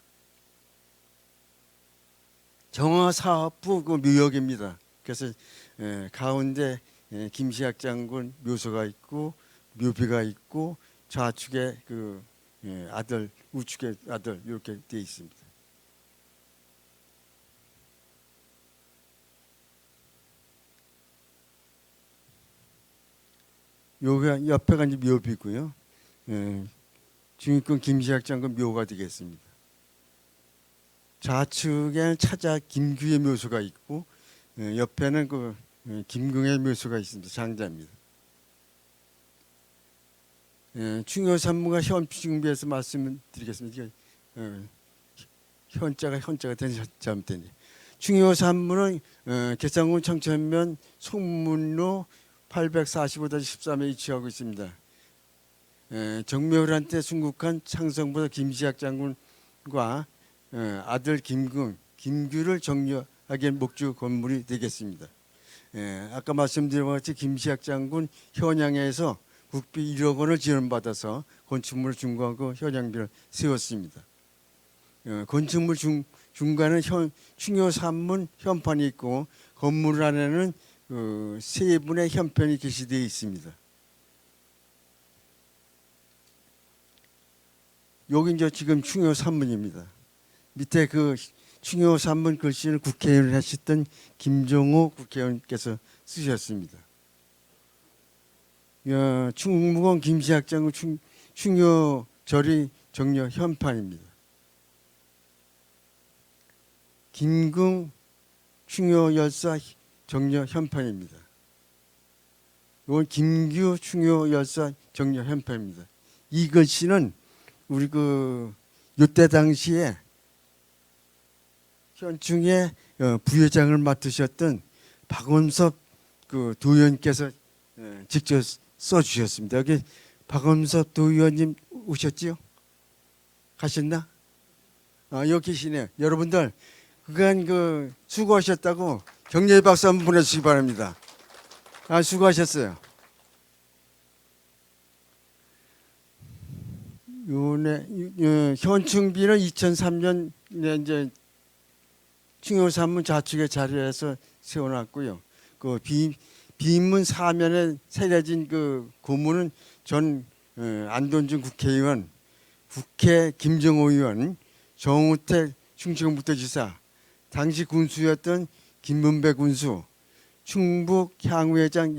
정화사업부 그 묘역입니다. 그래서 가운데 김시학 장군 묘소가 있고 묘비가 있고 좌측에 그 아들 우측에 아들 이렇게 돼 있습니다. 여기 옆에가 이제 묘비고요. 중위권 김시학 장군 묘가 되겠습니다. 좌측에는 차자 김규의 묘소가 있고 옆에는 그 김궁의 묘소가 있습니다. 장자입니다. 충효 산무가 현충비에서 말씀드리겠습니다. 현자가 잘못됐네. 충효 산무는 계산군 청천면 송문로 845-13에 위치하고 있습니다. 정묘를 때 순국한 창성보다 김시학 장군과 아들 김규를 정려하기 목주 건물이 되겠습니다. 아까 말씀드린 것 같이 김시학 장군 현양에서 국비 1억 원을 지원받아서 건축물을 준공하고 현양비를 세웠습니다. 건축물 중간에 충효 산문 현판이 있고 건물 안에는 세 분의 현편이 게시되어 있습니다. 여기 이제 지금 충효 산문입니다. 밑에 그 충효 산문 글씨는 국회의원을 하셨던 김종호 국회의원께서 쓰셨습니다. 충무공 김시학 장군 충효 절이 정려 현판입니다. 김궁 충효 열사 정려 현판입니다. 이건 김규 충효 열사 정려 현판입니다. 이 글씨는 우리 요때 당시에 현충의 부회장을 맡으셨던 박원섭 그 도의원께서 직접 써주셨습니다. 여기 박원섭 도의원님 오셨지요? 가셨나? 여기 계시네요. 여러분들 그간 수고하셨다고 격려의 박수 한번 보내주시기 바랍니다. 수고하셨어요. 현충비는 2003년에 이제 충효 산문 좌측의 자리에서 세워놨고요. 그 비문 사면에 새겨진 그 고문은 전 안돈준 국회의원, 국회 김정호 의원, 정우택 충청북도지사, 당시 군수였던 김문배 군수, 충북 향후회장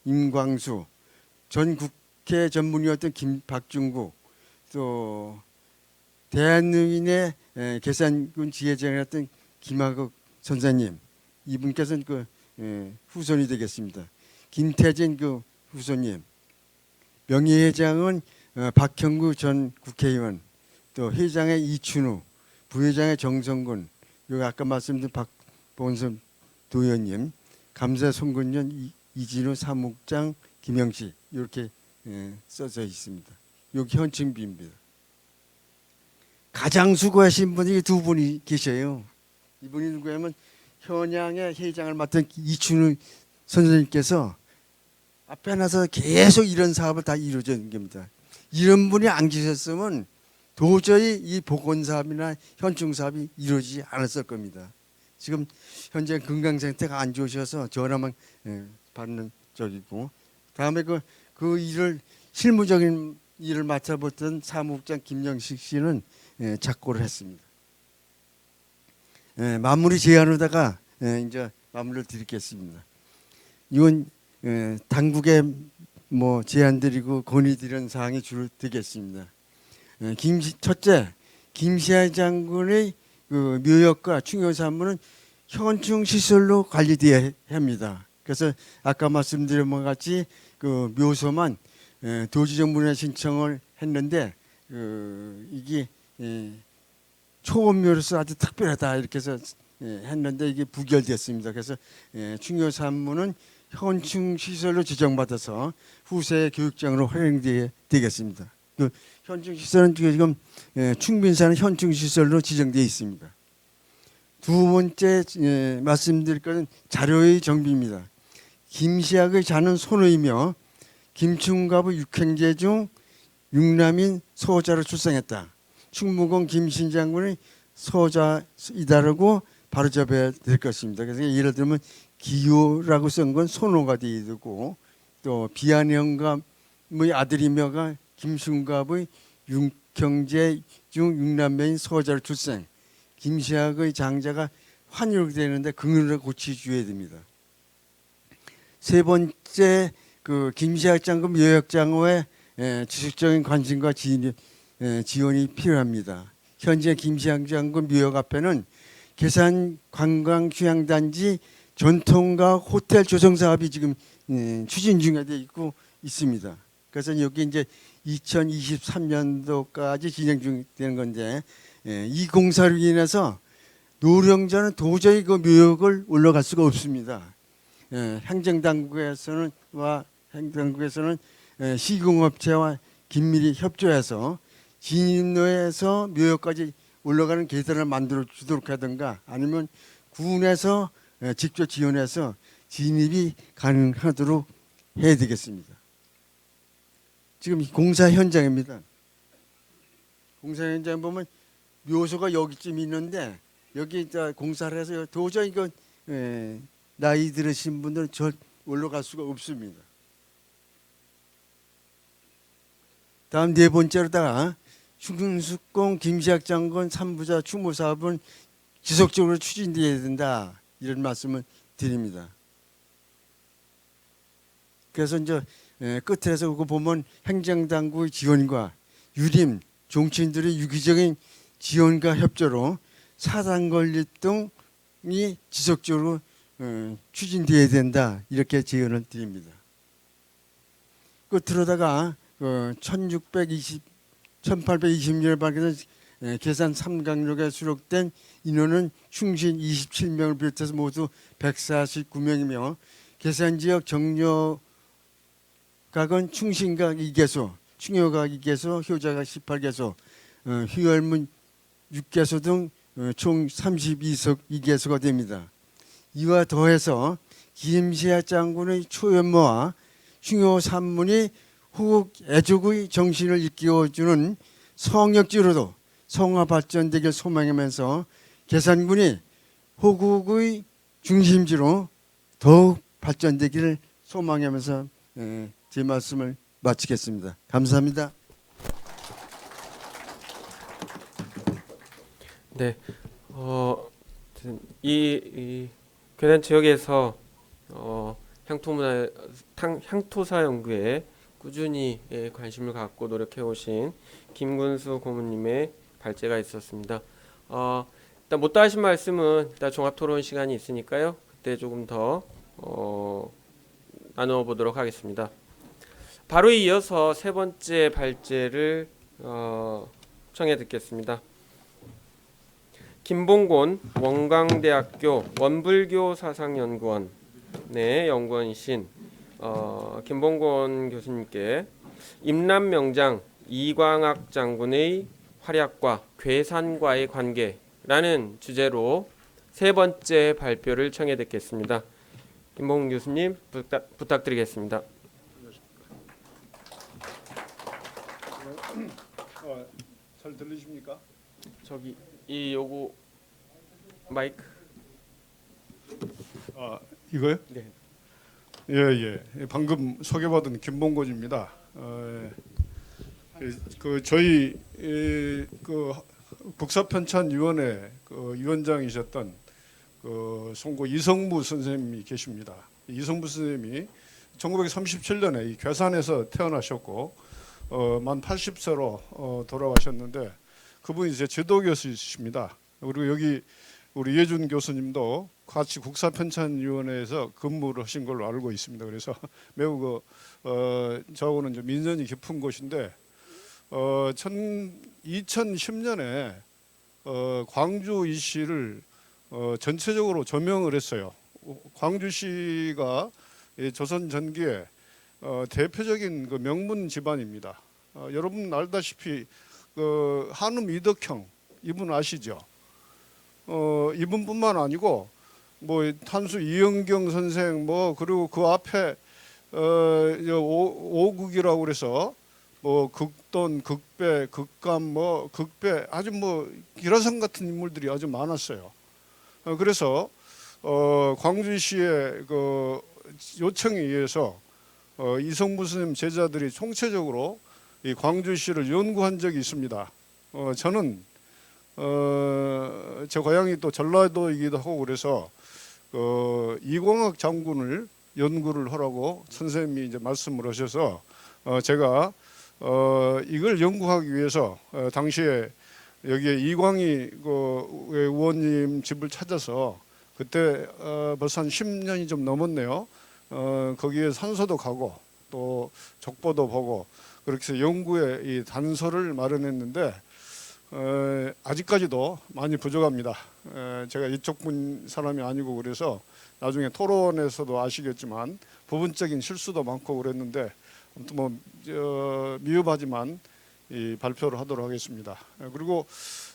임광수, 전 국회 전문의였던 박중국, 또 대한민의 계산군 지회장이었던 김학국 선생님, 이분께서는 그 후손이 되겠습니다. 김태진 그 후손님, 명예회장은 박형구 전 국회의원, 또 회장의 이춘우, 부회장의 정성군, 여기 아까 말씀드린 박본선 도의원님, 감사 송근년 이진우 사무국장 김영식 이렇게 써져 있습니다. 여기 현충비입니다. 가장 수고하신 분이 두 분이 계셔요. 이분이 누구냐면 현양의 회장을 맡은 이춘우 선생님께서 앞에 나서 계속 이런 사업을 다 이루어진 겁니다. 이런 분이 안 계셨으면 도저히 이 복원 사업이나 현충 사업이 이루어지지 않았을 겁니다. 지금 현재 건강 상태가 안 좋으셔서 전화만 받는 쪽이고, 다음에 그 일을 실무적인 일을 맡아봤던 사무국장 김영식 씨는 작고를 했습니다. 마무리 제안으로다가 이제 마무리를 드리겠습니다. 이건 당국에 뭐 제안드리고 건의드리는 사항이 주로 되겠습니다. 첫째, 김시아 장군의 그 묘역과 충효산문은 현충 시설로 관리되어야 합니다. 그래서 아까 말씀드린 것 같이 그 묘소만 도지적 문화 신청을 했는데 이게 초원묘로서 아주 특별하다 이렇게 해서 했는데 이게 부결됐습니다. 그래서 충효산문은 현충 시설로 지정받아서 후세 교육장으로 활용되어야 되겠습니다. 그 현충 시설은 지금 충빈사는 현충 시설로 지정되어 있습니다. 두 번째 말씀드릴 것은 자료의 정비입니다. 김시학의 자는 손의이며 김충갑의 육형제 중 육남인 소자로 출생했다. 충무공 김신장군의 소자이다라고 바로잡아야 될 것입니다. 그래서 예를 들면 기호라고 쓴 건 손호가 되고, 또 비안영갑의 아들이며가 김순갑의 육형제 중 육남매인 소자로 출생. 김시학의 장자가 환유로 되는데 긍휼을 고치줘야 됩니다. 세 번째, 그 김시학 장군 묘역장호의 지속적인 관심과 지원이 필요합니다. 현재 김시학 장군 묘역 앞에는 계산 관광 휴양단지 전통과 호텔 조성 사업이 지금 추진 중에 돼 있고 있습니다. 그래서 여기 이제 2023년도까지 진행 중되는 건데, 이 공사로 인해서 노령자는 도저히 그 묘역을 올라갈 수가 없습니다. 행정당국에서는 시공업체와 긴밀히 협조해서 진입로에서 묘역까지 올라가는 계단을 만들어 주도록 하든가, 아니면 군에서 직접 지원해서 진입이 가능하도록 해야 되겠습니다. 지금 공사 현장입니다. 공사 현장 보면 묘소가 여기쯤 있는데, 여기 공사를 해서 도저히 이거 나이 들으신 분들은 저 올라갈 수가 없습니다. 다음 네 번째로다가 충숙공 김시학 장군 3부자 추모 사업은 지속적으로 추진되어야 된다, 이런 말씀을 드립니다. 그래서 이제 끝에서 그거 보면 행정당국의 지원과 유림, 종친들의 유기적인 지원과 협조로 사단 건립 등이 지속적으로 추진되어야 된다, 이렇게 제언을 드립니다. 끝으로다가 1820년에 밝혀진 계산 3강력에 수록된 인원은 충신 27명을 비롯해서 모두 149명이며 계산지역 정려각은 충신각 2개소, 충효각 2개소, 효자각 18개소, 휴열문 6개소 등 총 32개소가 됩니다. 이와 더해서 김시학 장군의 초연모와 충효 산문이 후국 애족의 정신을 일깨워주는 성역지로도 성화 발전되길 소망하면서 계산군이 호국의 중심지로 더욱 발전되기를 소망하면서 제 말씀을 마치겠습니다. 감사합니다. 네, 이 괴산 지역에서 향토사 연구에 꾸준히 관심을 갖고 노력해 오신 김군수 고문님의 발제가 있었습니다. 일단 못다 하신 말씀은 일단 종합토론 시간이 있으니까요. 그때 조금 더 나누어 보도록 하겠습니다. 바로 이어서 세 번째 발제를 청해 듣겠습니다. 김봉곤 원광대학교 원불교 사상연구원 연구원이신 김봉곤 교수님께 임남명장 이광학 장군의 활약과 괴산과의 관계라는 주제로 세 번째 발표를 청해 듣겠습니다. 김봉곤 교수님 부탁드리겠습니다. 잘 들리십니까? 저기 이 요거 마이크. 이거요? 네. 예. 방금 소개받은 김봉곤입니다. 저희 국사편찬위원회 위원장이셨던 송고 이성무 선생님이 계십니다. 이성무 선생님이 1937년에 이 괴산에서 태어나셨고 만 80세로 돌아가셨는데 그분이 제 지도 교수이십니다. 그리고 여기 우리 이해준 교수님도 같이 국사편찬위원회에서 근무를 하신 걸로 알고 있습니다. 그래서 매우 저하고는 좀 인연이 깊은 곳인데 2010년에 광주이시를 전체적으로 조명을 했어요. 광주시가 조선 전기의 대표적인 명문 집안입니다. 여러분 알다시피 한음 이덕형 이분 아시죠? 이분뿐만 아니고 탄수 이영경 선생 그리고 그 앞에 오국이라고 그래서 극돈, 극배, 극감, 극배 아주 기라성 같은 인물들이 아주 많았어요. 그래서 광주시의 요청에 의해서 이성무 스님 제자들이 총체적으로 이 광주시를 연구한 적이 있습니다. 저는 제 고향이 또 전라도이기도 하고 그래서 이광학 장군을 연구를 하라고 선생님이 이제 말씀을 하셔서 제가 이걸 연구하기 위해서 당시에 여기에 이광희 의원님 집을 찾아서 그때 벌써 한 10년이 좀 넘었네요. 거기에 산소도 가고 또 족보도 보고 그렇게 해서 연구에 이 단서를 마련했는데 아직까지도 많이 부족합니다. 제가 이쪽 분 사람이 아니고 그래서 나중에 토론에서도 아시겠지만 부분적인 실수도 많고 그랬는데 아무튼 미흡하지만 이 발표를 하도록 하겠습니다. 그리고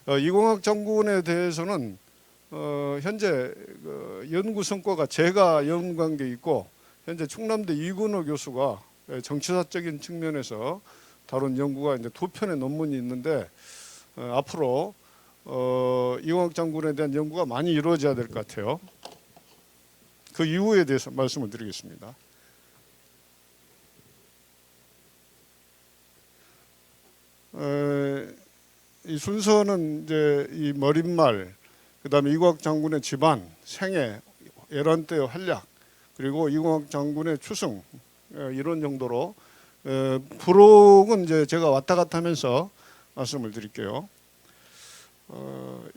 이광학 장군에 대해서는 현재 연구 성과가 제가 연구한 게 있고 현재 충남대 이근호 교수가 정치사적인 측면에서 다룬 연구가 이제 2편의 논문이 있는데 앞으로 이광학 장군에 대한 연구가 많이 이루어져야 될 것 같아요. 그 이유에 대해서 말씀을 드리겠습니다. 이 순서는 이제 이 머릿말, 그다음에 이광학 장군의 집안, 생애, 예란 때의 활약, 그리고 이광학 장군의 추승 이런 정도로 부록은 이제 제가 왔다 갔다 하면서 말씀을 드릴게요.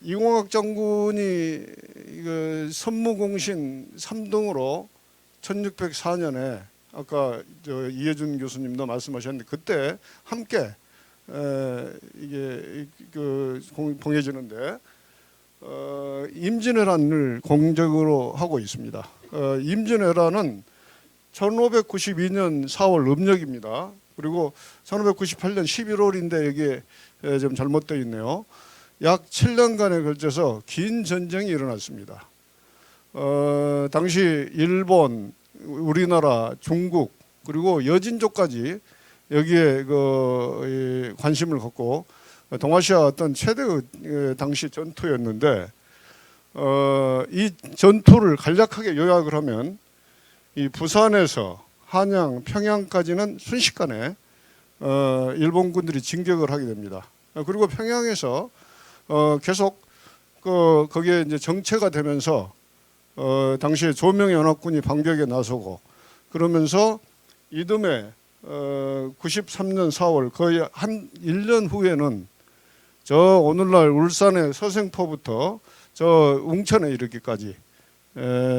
이광학 장군이 선무공신 3등으로 1604년에 아까 이해준 교수님도 말씀하셨는데 그때 함께 이게 봉해지는데 임진왜란을 공적으로 하고 있습니다. 임진왜란은 1592년 4월 음력입니다. 그리고 1598년 11월인데 여기에 좀 잘못되어 있네요. 약 7년간에 걸쳐서 긴 전쟁이 일어났습니다. 당시 일본, 우리나라, 중국 그리고 여진족까지 여기에 관심을 갖고 동아시아 어떤 최대의 당시 전투였는데 이 전투를 간략하게 요약을 하면 이 부산에서 한양, 평양까지는 순식간에 일본군들이 진격을 하게 됩니다. 그리고 평양에서 계속 거기에 이제 정체가 되면서 당시에 조명연합군이 반격에 나서고 그러면서 이듬해 93년 4월 거의 한 1년 후에는 저 오늘날 울산의 서생포부터 저 웅천에 이르기까지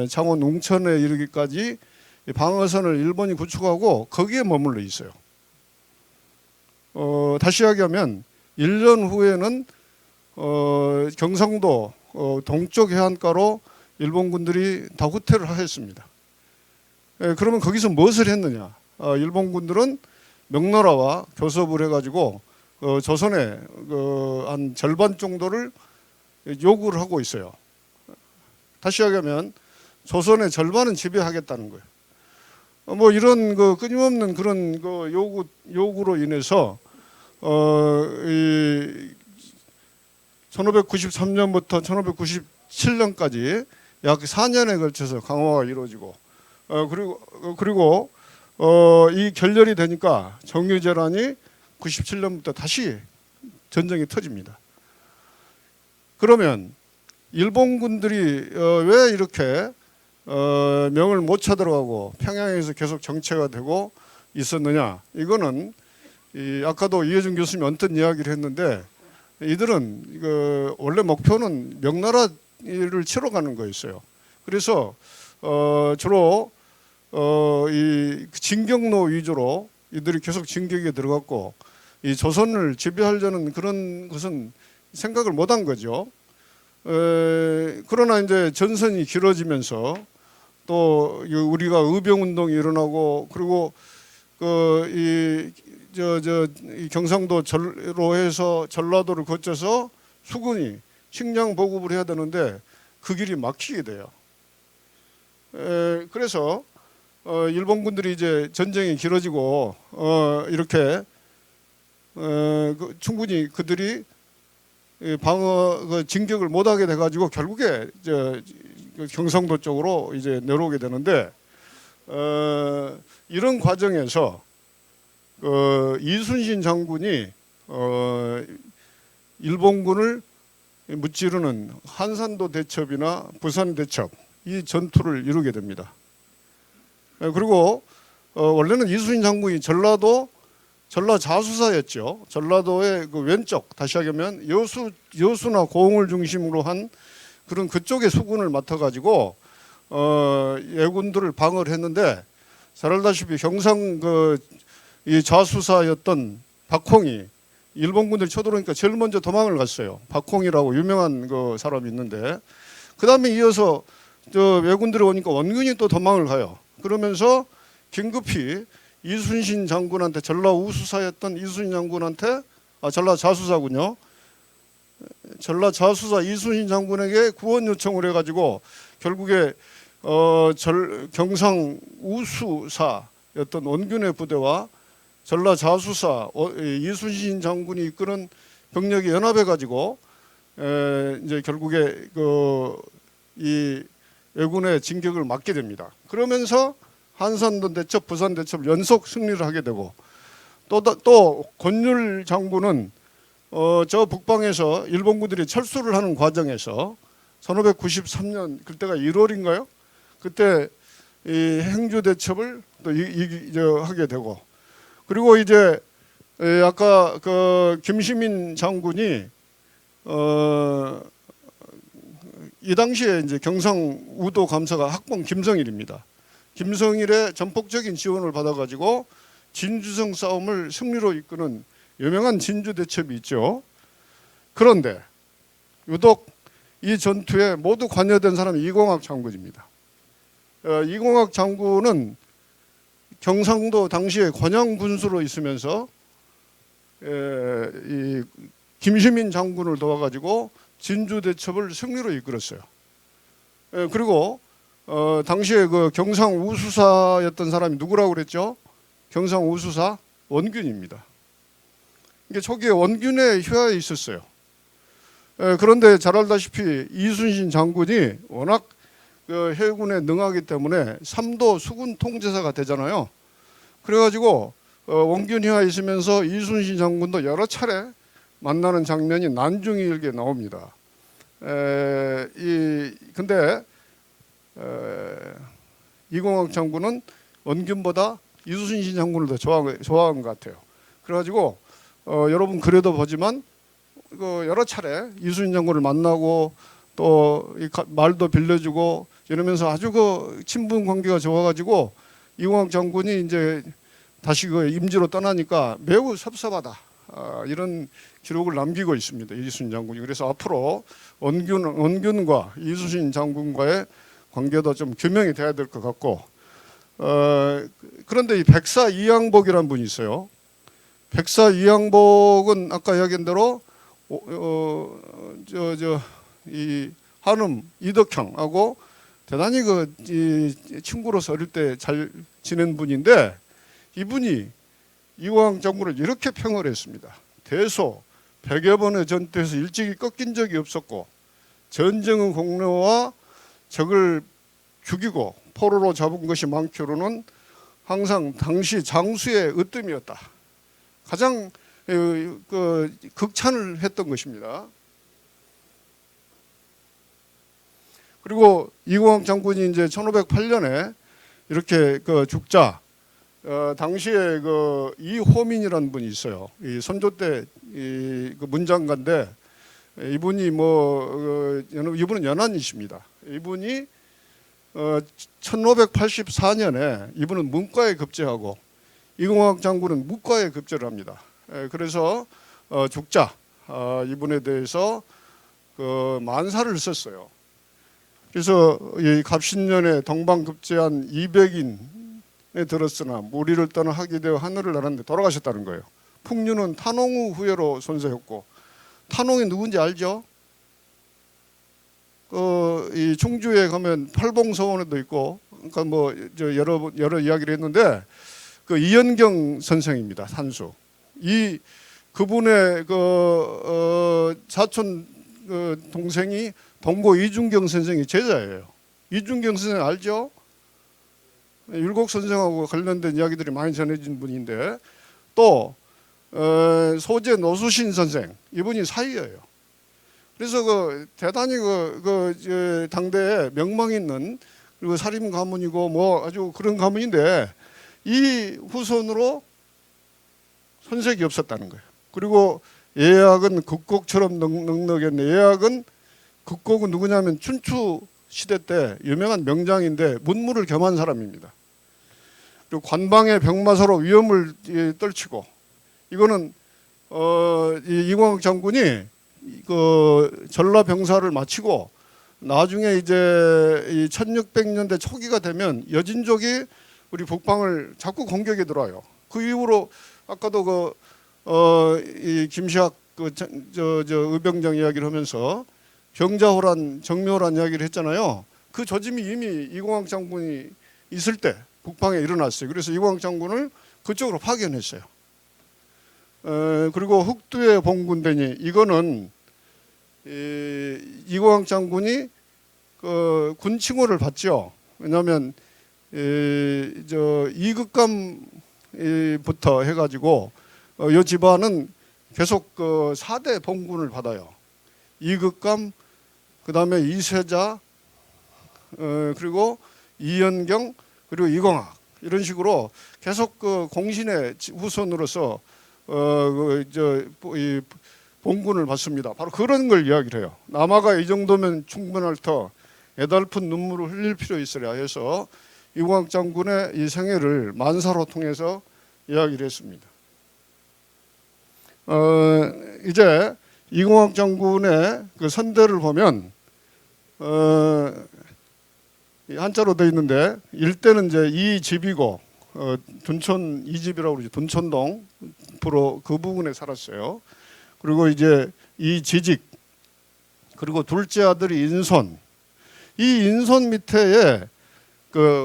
창원 웅천에 이르기까지 방어선을 일본이 구축하고 거기에 머물러 있어요. 다시 이야기하면 1년 후에는 경상도 동쪽 해안가로 일본군들이 다 후퇴를 하였습니다. 그러면 거기서 무엇을 했느냐? 일본군들은 명나라와 교섭을 해가지고 조선의 한 절반 정도를 요구를 하고 있어요. 다시 이야기하면 조선의 절반은 지배하겠다는 거예요. 뭐 이런 끊임없는 그런 요구로 인해서 1593년부터 1597년까지 약 4년에 걸쳐서 강화가 이루어지고 그리고 이 결렬이 되니까 정유재란이 97년부터 다시 전쟁이 터집니다. 그러면 일본군들이 왜 이렇게 명을 못 쳐들어가고 평양에서 계속 정체가 되고 있었느냐? 이거는 아까도 이해준 교수님이 언뜻 이야기를 했는데 이들은 원래 목표는 명나라를 치러 가는 거였어요. 그래서 주로 이 진격로 위주로 이들이 계속 진격에 들어갔고 이 조선을 지배하려는 그런 것은 생각을 못한 거죠. 그러나 이제 전선이 길어지면서 또 우리가 의병운동이 일어나고 그리고 이 경상도로 해서 전라도를 거쳐서 수군이 식량 보급을 해야 되는데 그 길이 막히게 돼요. 그래서 일본군들이 이제 전쟁이 길어지고 이렇게 충분히 그들이 방어 진격을 못하게 돼가지고 결국에 경상도 쪽으로 이제 내려오게 되는데 이런 과정에서 이순신 장군이 일본군을 무찌르는 한산도 대첩이나 부산 대첩 이 전투를 이루게 됩니다. 그리고 원래는 이순신 장군이 전라 자수사였죠. 전라도의 그 왼쪽 다시 하면 여수나 고흥을 중심으로 한 그런 그쪽의 수군을 맡아가지고 예군들을 방어를 했는데 잘 알다시피 경상 이 자수사였던 박홍이 일본군들이 쳐들어오니까 제일 먼저 도망을 갔어요. 박홍이라고 유명한 그 사람이 있는데 그 다음에 이어서 왜군들이 오니까 원균이 또 도망을 가요. 그러면서 긴급히 이순신 장군한테 전라 우수사였던 이순신 장군한테 전라 자수사군요. 전라 자수사 이순신 장군에게 구원 요청을 해가지고 결국에 경상 우수사였던 원균의 부대와 전라 자수사 이순신 장군이 이끄는 병력이 연합해가지고 이제 결국에 이 왜군의 진격을 막게 됩니다. 그러면서 한산도 대첩, 부산 대첩 연속 승리를 하게 되고 또 권율 장군은 저 북방에서 일본군들이 철수를 하는 과정에서 1593년 그때가 1월인가요? 그때 이 행주 대첩을 또 하게 되고 그리고 이제 아까 김시민 장군이 이 당시에 이제 경상 우도 감사가 학봉 김성일입니다. 김성일의 전폭적인 지원을 받아가지고 진주성 싸움을 승리로 이끄는 유명한 진주 대첩이 있죠. 그런데 유독 이 전투에 모두 관여된 사람이 이공학 장군입니다. 이공학 장군은 경상도 당시에 권양 군수로 있으면서 이 김시민 장군을 도와가지고 진주 대첩을 승리로 이끌었어요. 그리고 당시에 그 경상 우수사였던 사람이 누구라고 그랬죠? 경상 우수사 원균입니다. 이게 초기에 원균의 휘하에 있었어요. 그런데 잘 알다시피 이순신 장군이 워낙 그 해군에 능하기 때문에 삼도 수군 통제사가 되잖아요. 그래가지고 원균이와 있으면서 이순신 장군도 여러 차례 만나는 장면이 난중일기에 나옵니다. 근데 이공학 장군은 원균보다 이순신 장군을 더 좋아한 것 같아요. 그래가지고 여러분 글에도 보지만 여러 차례 이순신 장군을 만나고 또 말도 빌려주고 이러면서 아주 친분 관계가 좋아가지고 이공학 장군이 이제 다시 임지로 떠나니까 매우 섭섭하다. 이런 기록을 남기고 있습니다. 이순신 장군이. 그래서 앞으로 원균과 이순신 장군과의 관계도 좀 규명이 돼야 될 것 같고, 그런데 이 백사 이양복이라는 분이 있어요. 백사 이양복은 아까 이야기한 대로 이 한음 이덕형하고 대단히 친구로서 어릴 때 잘 지낸 분인데, 이분이 이공학 장군을 이렇게 평을 했습니다. 대소 100여 번의 전투에서 일찍이 꺾인 적이 없었고 전쟁의 공로와 적을 죽이고 포로로 잡은 것이 많기로는 항상 당시 장수의 으뜸이었다. 가장 극찬을 했던 것입니다. 그리고 이공학 장군이 이제 1508년에 이렇게 죽자, 당시에 이호민이라는 분이 있어요. 이 선조 때 문장관인데, 이분이 이분은 연안이십니다. 이분이 1584년에 이분은 문과에 급제하고 이공학 장군은 무과에 급제를 합니다. 그래서 죽자 이분에 대해서 만사를 썼어요. 그래서 이 갑신년에 동방급제한 200인에 들었으나 무리를 떠나 하기되어 하늘을 날았는데 돌아가셨다는 거예요. 풍류는 탄홍의 후예로 손세였고, 탄홍이 누군지 알죠? 이 충주에 가면 팔봉서원에도 있고, 그러니까 여러 이야기를 했는데, 이연경 선생입니다. 산수. 그분의 사촌 동생이 동고 이중경 선생이 제자예요. 이중경 선생 알죠? 율곡 선생하고 관련된 이야기들이 많이 전해진 분인데, 또 소재 노수신 선생, 이분이 사이예요. 그래서 대단히 당대에 명망 있는, 그리고 사림 가문이고 아주 그런 가문인데, 이 후손으로 손색이 없었다는 거예요. 그리고 예약은 극곡처럼 넉넉했네. 예약은 극곡은 누구냐면 춘추 시대 때 유명한 명장인데 문무를 겸한 사람입니다. 그리고 관방의 병마서로 위험을 떨치고, 이거는 이공학 장군이 전라 병사를 마치고 나중에 이제 이 1600년대 초기가 되면 여진족이 우리 북방을 자꾸 공격에 들어와요. 그 이후로 아까도 이 김시학 의병장 이야기를 하면서 병자호란, 정묘란 이야기를 했잖아요. 그 조짐이 이미 이공학 장군이 있을 때 북방에 일어났어요. 그래서 이공학 장군을 그쪽으로 파견했어요. 그리고 흑두의 봉군대니, 이거는 이공학 장군이 군 칭호를 받죠. 왜냐하면 이극감부터 해가지고 이 집안은 계속 4대 봉군을 받아요. 이극감, 그 다음에 이세자, 그리고 이연경, 그리고 이공학, 이런 식으로 계속 공신의 후손으로서 이 봉군을 받습니다. 바로 그런 걸 이야기를 해요. 남아가 이 정도면 충분할 터 애달픈 눈물을 흘릴 필요 있으랴 해서 이공학 장군의 이 생애를 만사로 통해서 이야기를 했습니다. 이제 이공학 장군의 그 선대를 보면 한자로 되어 있는데, 일대는 이제 이 집이고 둔촌 이 집이라고 그러죠. 둔촌동 부로 그 부근에 살았어요. 그리고 이제 이 지직, 그리고 둘째 아들이 인손. 이 인손 밑에에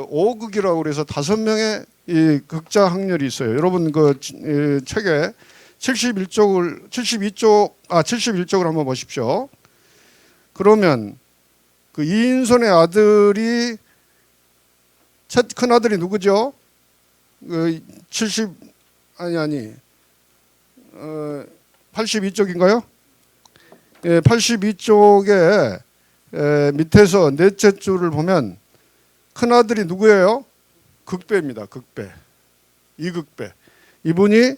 오극이라고 그래서 5명의 이 극자 학렬이 있어요. 여러분 책에 71쪽을 한번 보십시오. 그러면 그 이인손의 아들이 첫 큰 아들이 누구죠? 그 82쪽인가요? 예, 82쪽에 밑에서 넷째 줄을 보면 큰 아들이 누구예요? 극배입니다. 극배. 이극배. 이분이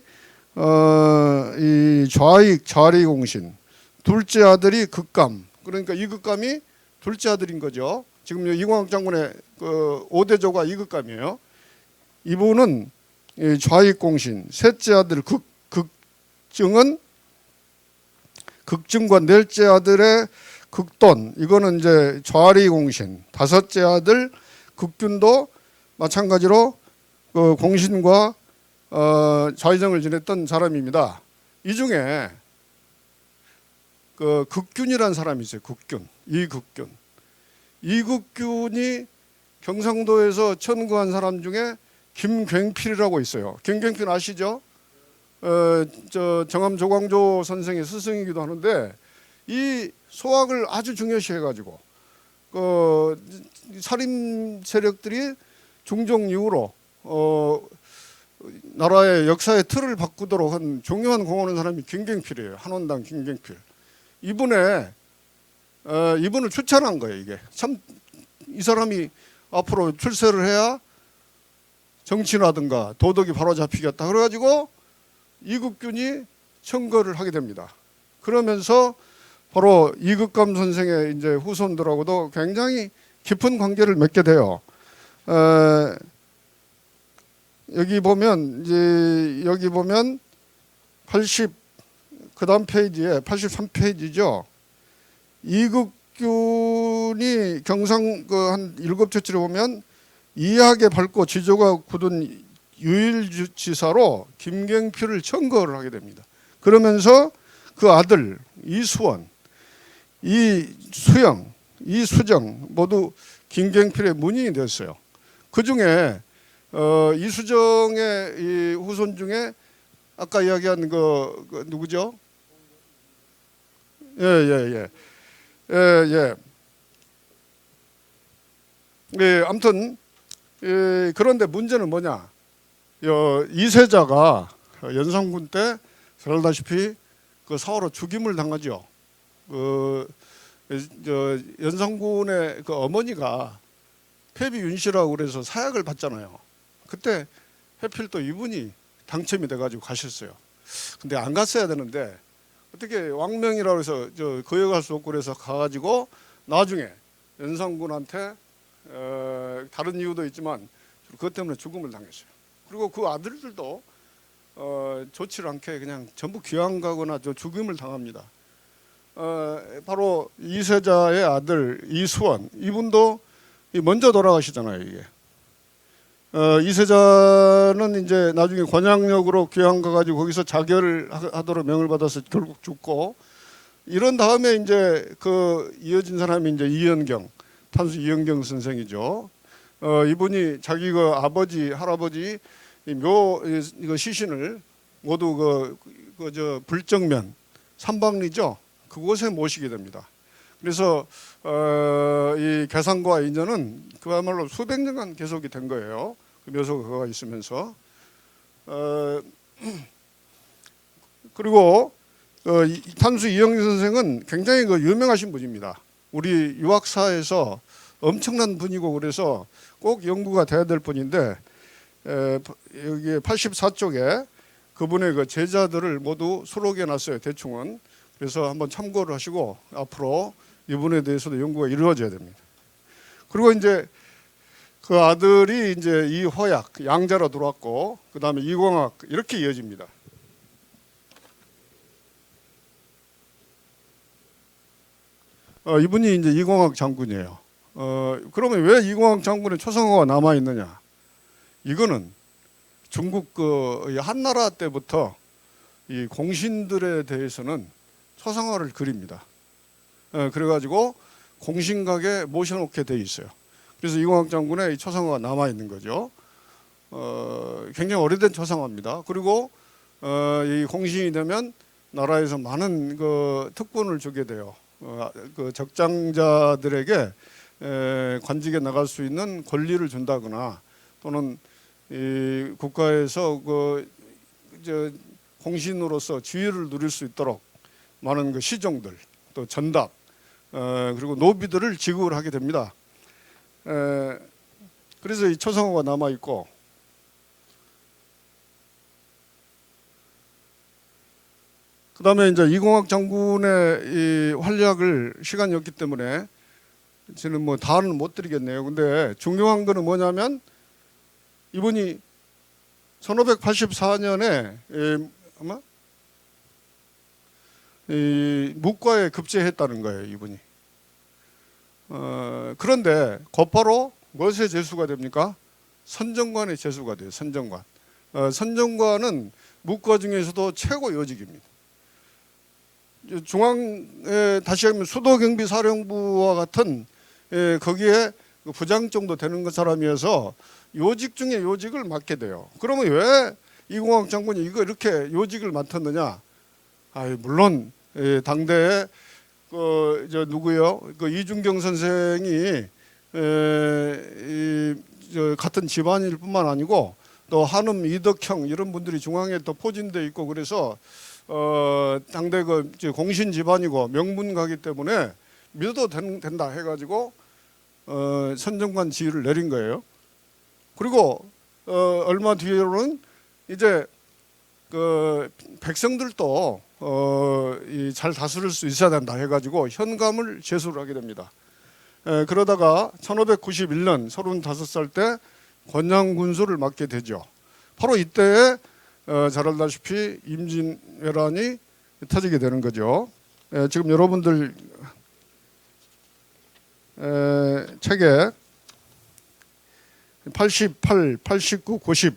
이 좌익 좌리공신. 둘째 아들이 극감. 그러니까 이극감이 둘째 아들인 거죠. 지금 이광학 장군의 그 5대조가 이극감이에요. 이분은 좌익공신. 셋째 아들 극증은 극증과 넷째 아들의 극돈. 이거는 이제 좌리공신. 다섯째 아들 극균도 마찬가지로 그 공신과 좌의정을 지냈던 사람입니다. 이 중에 그 극균이라는 사람이 있어요. 극균, 이극균. 이극균이 경상도에서 천거한 사람 중에 김굉필이라고 있어요. 김굉필 아시죠? 저 정암 조광조 선생의 스승이기도 하는데 이 소학을 아주 중요시해가지고 살인 세력들이 중종 이후로 나라의 역사의 틀을 바꾸도록 한 중요한 공헌한 사람이 김굉필이에요. 한원당 김굉필. 이분을 추천한 거예요. 이게 참 이 사람이 앞으로 출세를 해야 정치라든가 도덕이 바로 잡히겠다. 그래가지고 이극균이 청거를 하게 됩니다. 그러면서 바로 이극감 선생의 이제 후손들하고도 굉장히 깊은 관계를 맺게 돼요. 여기 보면 80 그다음 페이지에 83페이지죠. 이극균이 경상 한 7처치를 보면 이학의 밝고 지조가 굳은 유일지사로 김굉필을 청거를 하게 됩니다. 그러면서 그 아들 이수원, 이수영, 이수정 모두 김굉필의 문인이 됐어요. 그 중에 이수정의 이 후손 중에 아까 이야기한 그 누구죠? 아무튼 그런데 문제는 뭐냐? 이세자가 연산군 때 잘 알다시피 그 사화로 죽임을 당하죠. 연산군의 그 어머니가 폐비 윤씨라고 그래서 사약을 받잖아요. 그때 하필 또 이분이 당첨이 돼가지고 가셨어요. 근데 안 갔어야 되는데 어떻게 왕명이라고 해서 거역할 수 없고 그래서 가가지고 나중에 연산군한테 다른 이유도 있지만 그것 때문에 죽음을 당했어요. 그리고 그 아들들도 좋지 않게 그냥 전부 귀양 가거나 죽임을 당합니다. 바로 이세자의 아들 이수원 이분도 먼저 돌아가시잖아요. 이게 이세자는 이제 나중에 관양역으로 귀양 가가지고 거기서 자결을 하도록 명을 받아서 결국 죽고 이런 다음에 이제 그 이어진 사람이 이제 이연경 탄수 이연경 선생이죠. 이분이 자기 그 아버지 할아버지 이거 시신을 모두 저 불정면 삼방리죠. 그곳에 모시게 됩니다. 그래서 이 개상과 인연은 그야말로 수백 년간 계속이 된 거예요. 그 묘소가 있으면서 그리고 탄수 이영희 선생은 굉장히 유명하신 분입니다. 우리 유학사에서 엄청난 분이고 그래서 꼭 연구가 돼야 될 분인데 여기 84쪽에 그분의 그 제자들을 모두 수록해 놨어요. 대충은. 그래서 한번 참고를 하시고 앞으로 이분에 대해서도 연구가 이루어져야 됩니다. 그리고 이제 그 아들이 이제 이호약 양자로 들어왔고 그 다음에 이광학 이렇게 이어집니다. 이분이 이제 이광학 장군이에요. 그러면 왜 이광학 장군의 초상화가 남아 있느냐? 이거는 중국 그 한나라 때부터 이 공신들에 대해서는 초상화를 그립니다. 그래가지고 공신각에 모셔놓게 돼 있어요. 그래서 이광학 장군의 이 초상화가 남아 있는 거죠. 굉장히 오래된 초상화입니다. 그리고 이 공신이 되면 나라에서 많은 그 특권을 주게 돼요. 그 적장자들에게 관직에 나갈 수 있는 권리를 준다거나 또는 이 국가에서 공신으로서 지위를 누릴 수 있도록 많은 그 시종들 또 전답 그리고 노비들을 지급을 하게 됩니다. 그래서 이 초상화가 남아 있고 그다음에 이제 이공학 장군의 이 활약을 시간이 없기 때문에 저는 뭐 다는 못 드리겠네요. 근데 중요한 거는 뭐냐면 이분이 1584년에 아마 이 무과에 급제했다는 거예요, 이분이. 그런데 곧바로 무엇에 제수가 됩니까? 선정관에 제수가 돼요. 선정관. 선정관은 무과 중에서도 최고 요직입니다. 중앙에 다시 하면 수도경비사령부와 같은 거기에 부장 정도 되는 사람이어서 요직 중에 요직을 맡게 돼요. 그러면 왜 이공학 장군이 이렇게 요직을 맡았느냐? 물론 당대에 누구요? 이준경 선생이 같은 집안일 뿐만 아니고 또 한음 이덕형 이런 분들이 중앙에 또 포진돼 있고 그래서 당대 공신 집안이고 명문가기 때문에 믿어도 된다 해가지고 선정관 지위를 내린 거예요. 그리고 얼마 뒤로는 이제 백성들도 잘 다스릴 수 있어야 된다 해가지고 현감을 제수를 하게 됩니다. 그러다가 1591년 35살 때 권양군수를 맡게 되죠. 바로 이때에 잘 알다시피 임진왜란이 터지게 되는 거죠. 지금 여러분들 책에 88, 89, 90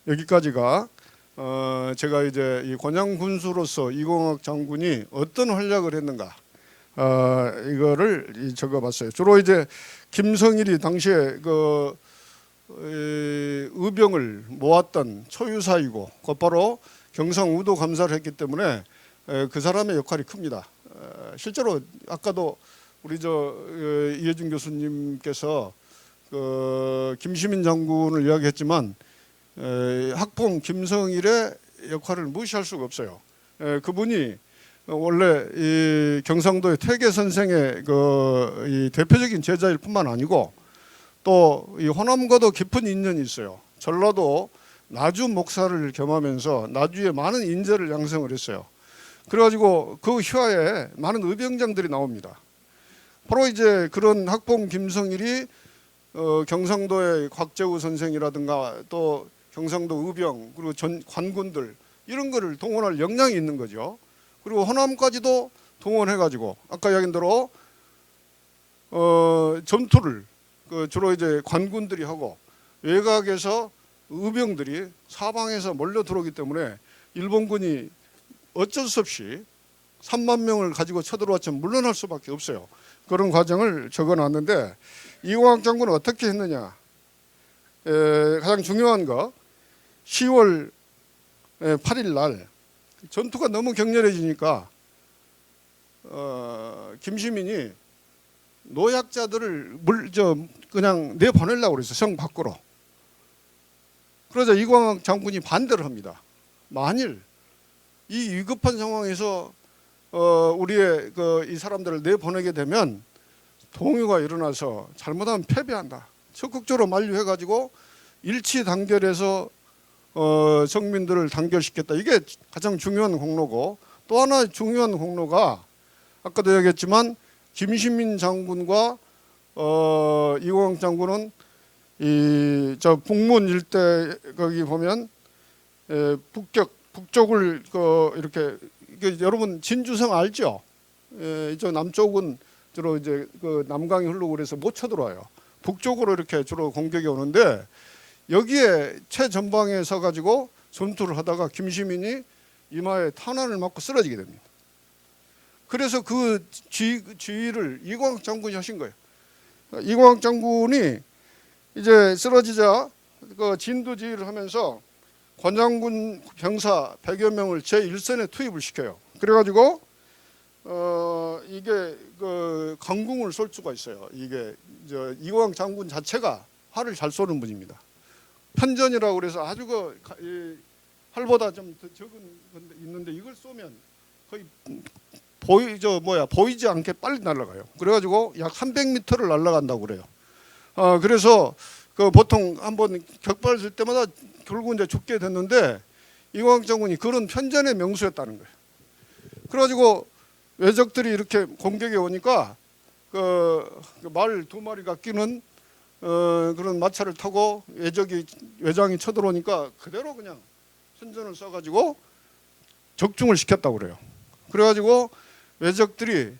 여기까지가 제가 이제 이 권양군수로서 이공학 장군이 어떤 활약을 했는가 이거를 적어봤어요. 주로 이제 김성일이 당시에 의병을 모았던 초유사이고 곧바로 경상우도 감사를 했기 때문에 그 사람의 역할이 큽니다. 실제로 아까도 우리 이해준 교수님께서 김시민 장군을 이야기했지만 학봉 김성일의 역할을 무시할 수가 없어요. 그분이 원래 이 경상도의 퇴계 선생의 이 대표적인 제자일 뿐만 아니고 또 이 호남과도 깊은 인연이 있어요. 전라도 나주 목사를 겸하면서 나주에 많은 인재를 양성을 했어요. 그래가지고 그 휘하에 많은 의병장들이 나옵니다. 바로 이제 그런 학봉 김성일이 경상도의 곽재우 선생이라든가 또 경상도 의병 그리고 관군들 이런 거를 동원할 역량이 있는 거죠. 그리고 호남까지도 동원해가지고 아까 이야기한 대로 전투를 주로 이제 관군들이 하고 외곽에서 의병들이 사방에서 몰려 들어오기 때문에 일본군이 어쩔 수 없이 3만 명을 가지고 쳐들어왔지만 물러날 수밖에 없어요. 그런 과정을 적어놨는데 이공학 장군은 어떻게 했느냐? 가장 중요한 거 10월 8일 날 전투가 너무 격렬해지니까 김시민이 노약자들을 그냥 내보내려고 그랬어요. 성 밖으로. 그러자 이공학 장군이 반대를 합니다. 만일 이 위급한 상황에서 우리의 이 사람들을 내보내게 되면 동요가 일어나서 잘못하면 패배한다. 적극적으로 만류해가지고 일치 단결해서 성민들을 단결시켰다. 이게 가장 중요한 공로고 또 하나 중요한 공로가 아까도 얘기했지만 김시민 장군과 이공학 장군은 북문 일대 거기 보면 북쪽을 이렇게 여러분 진주성 알죠? 이쪽 남쪽은 주로 이제 남강이 흐르고 그래서 못 쳐들어와요. 북쪽으로 이렇게 주로 공격이 오는데 여기에 최전방에 서가지고 전투를 하다가 김시민이 이마에 탄환을 맞고 쓰러지게 됩니다. 그래서 그 지휘를 이공학 장군이 하신 거예요. 이공학 장군이 이제 쓰러지자 진도 지휘를 하면서 권양군 병사 100여 명을 제1선에 투입을 시켜요. 그래가지고 이게 그 강궁을 쏠 수가 있어요. 이게 이광 장군 자체가 활을 잘 쏘는 분입니다. 편전이라고 그래서 아주 이 활보다 좀 더 적은 건데 있는데 이걸 쏘면 거의 보이지 않게 빨리 날아가요. 그래가지고 약 300m를 날아간다고 그래요. 그래서 그 보통 한번 격발 쓸 때마다 결국 이제 죽게 됐는데 이광 장군이 그런 편전의 명수였다는 거예요. 그래가지고 외적들이 이렇게 공격에 오니까 그 말 2마리가 끼는 그런 마차를 타고 외장이 쳐들어오니까 그대로 그냥 선전을 써가지고 적중을 시켰다고 그래요. 그래가지고 외적들이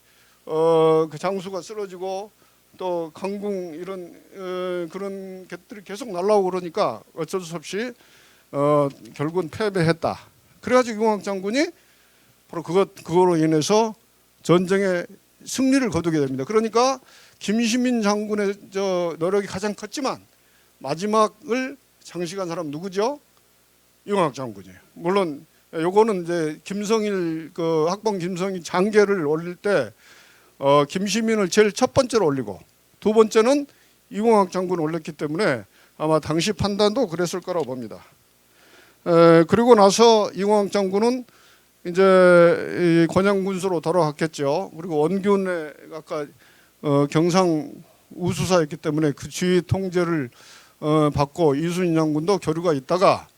그 장수가 쓰러지고 또 강궁 이런 그런 것들이 계속 날라오고 그러니까 어쩔 수 없이 결국은 패배했다. 그래가지고 이광 장군이 바로 그거로 인해서 전쟁에 승리를 거두게 됩니다. 그러니까 김시민 장군의 노력이 가장 컸지만 마지막을 장식한 사람 누구죠? 이광 장군이에요. 물론 요거는 이제 김성일 그 학봉 김성일 장계를 올릴 때 김시민을 제일 첫 번째로 올리고 두 번째는 이광 장군을 올렸기 때문에 아마 당시 판단도 그랬을 거라고 봅니다. 그리고 나서 이광 장군은 이제 권양군수로 돌아갔겠죠. 그리고 원균의 아까 경상 우수사였기 때문에 그 지휘 통제를 받고 이순신 장군도 교류가 있다가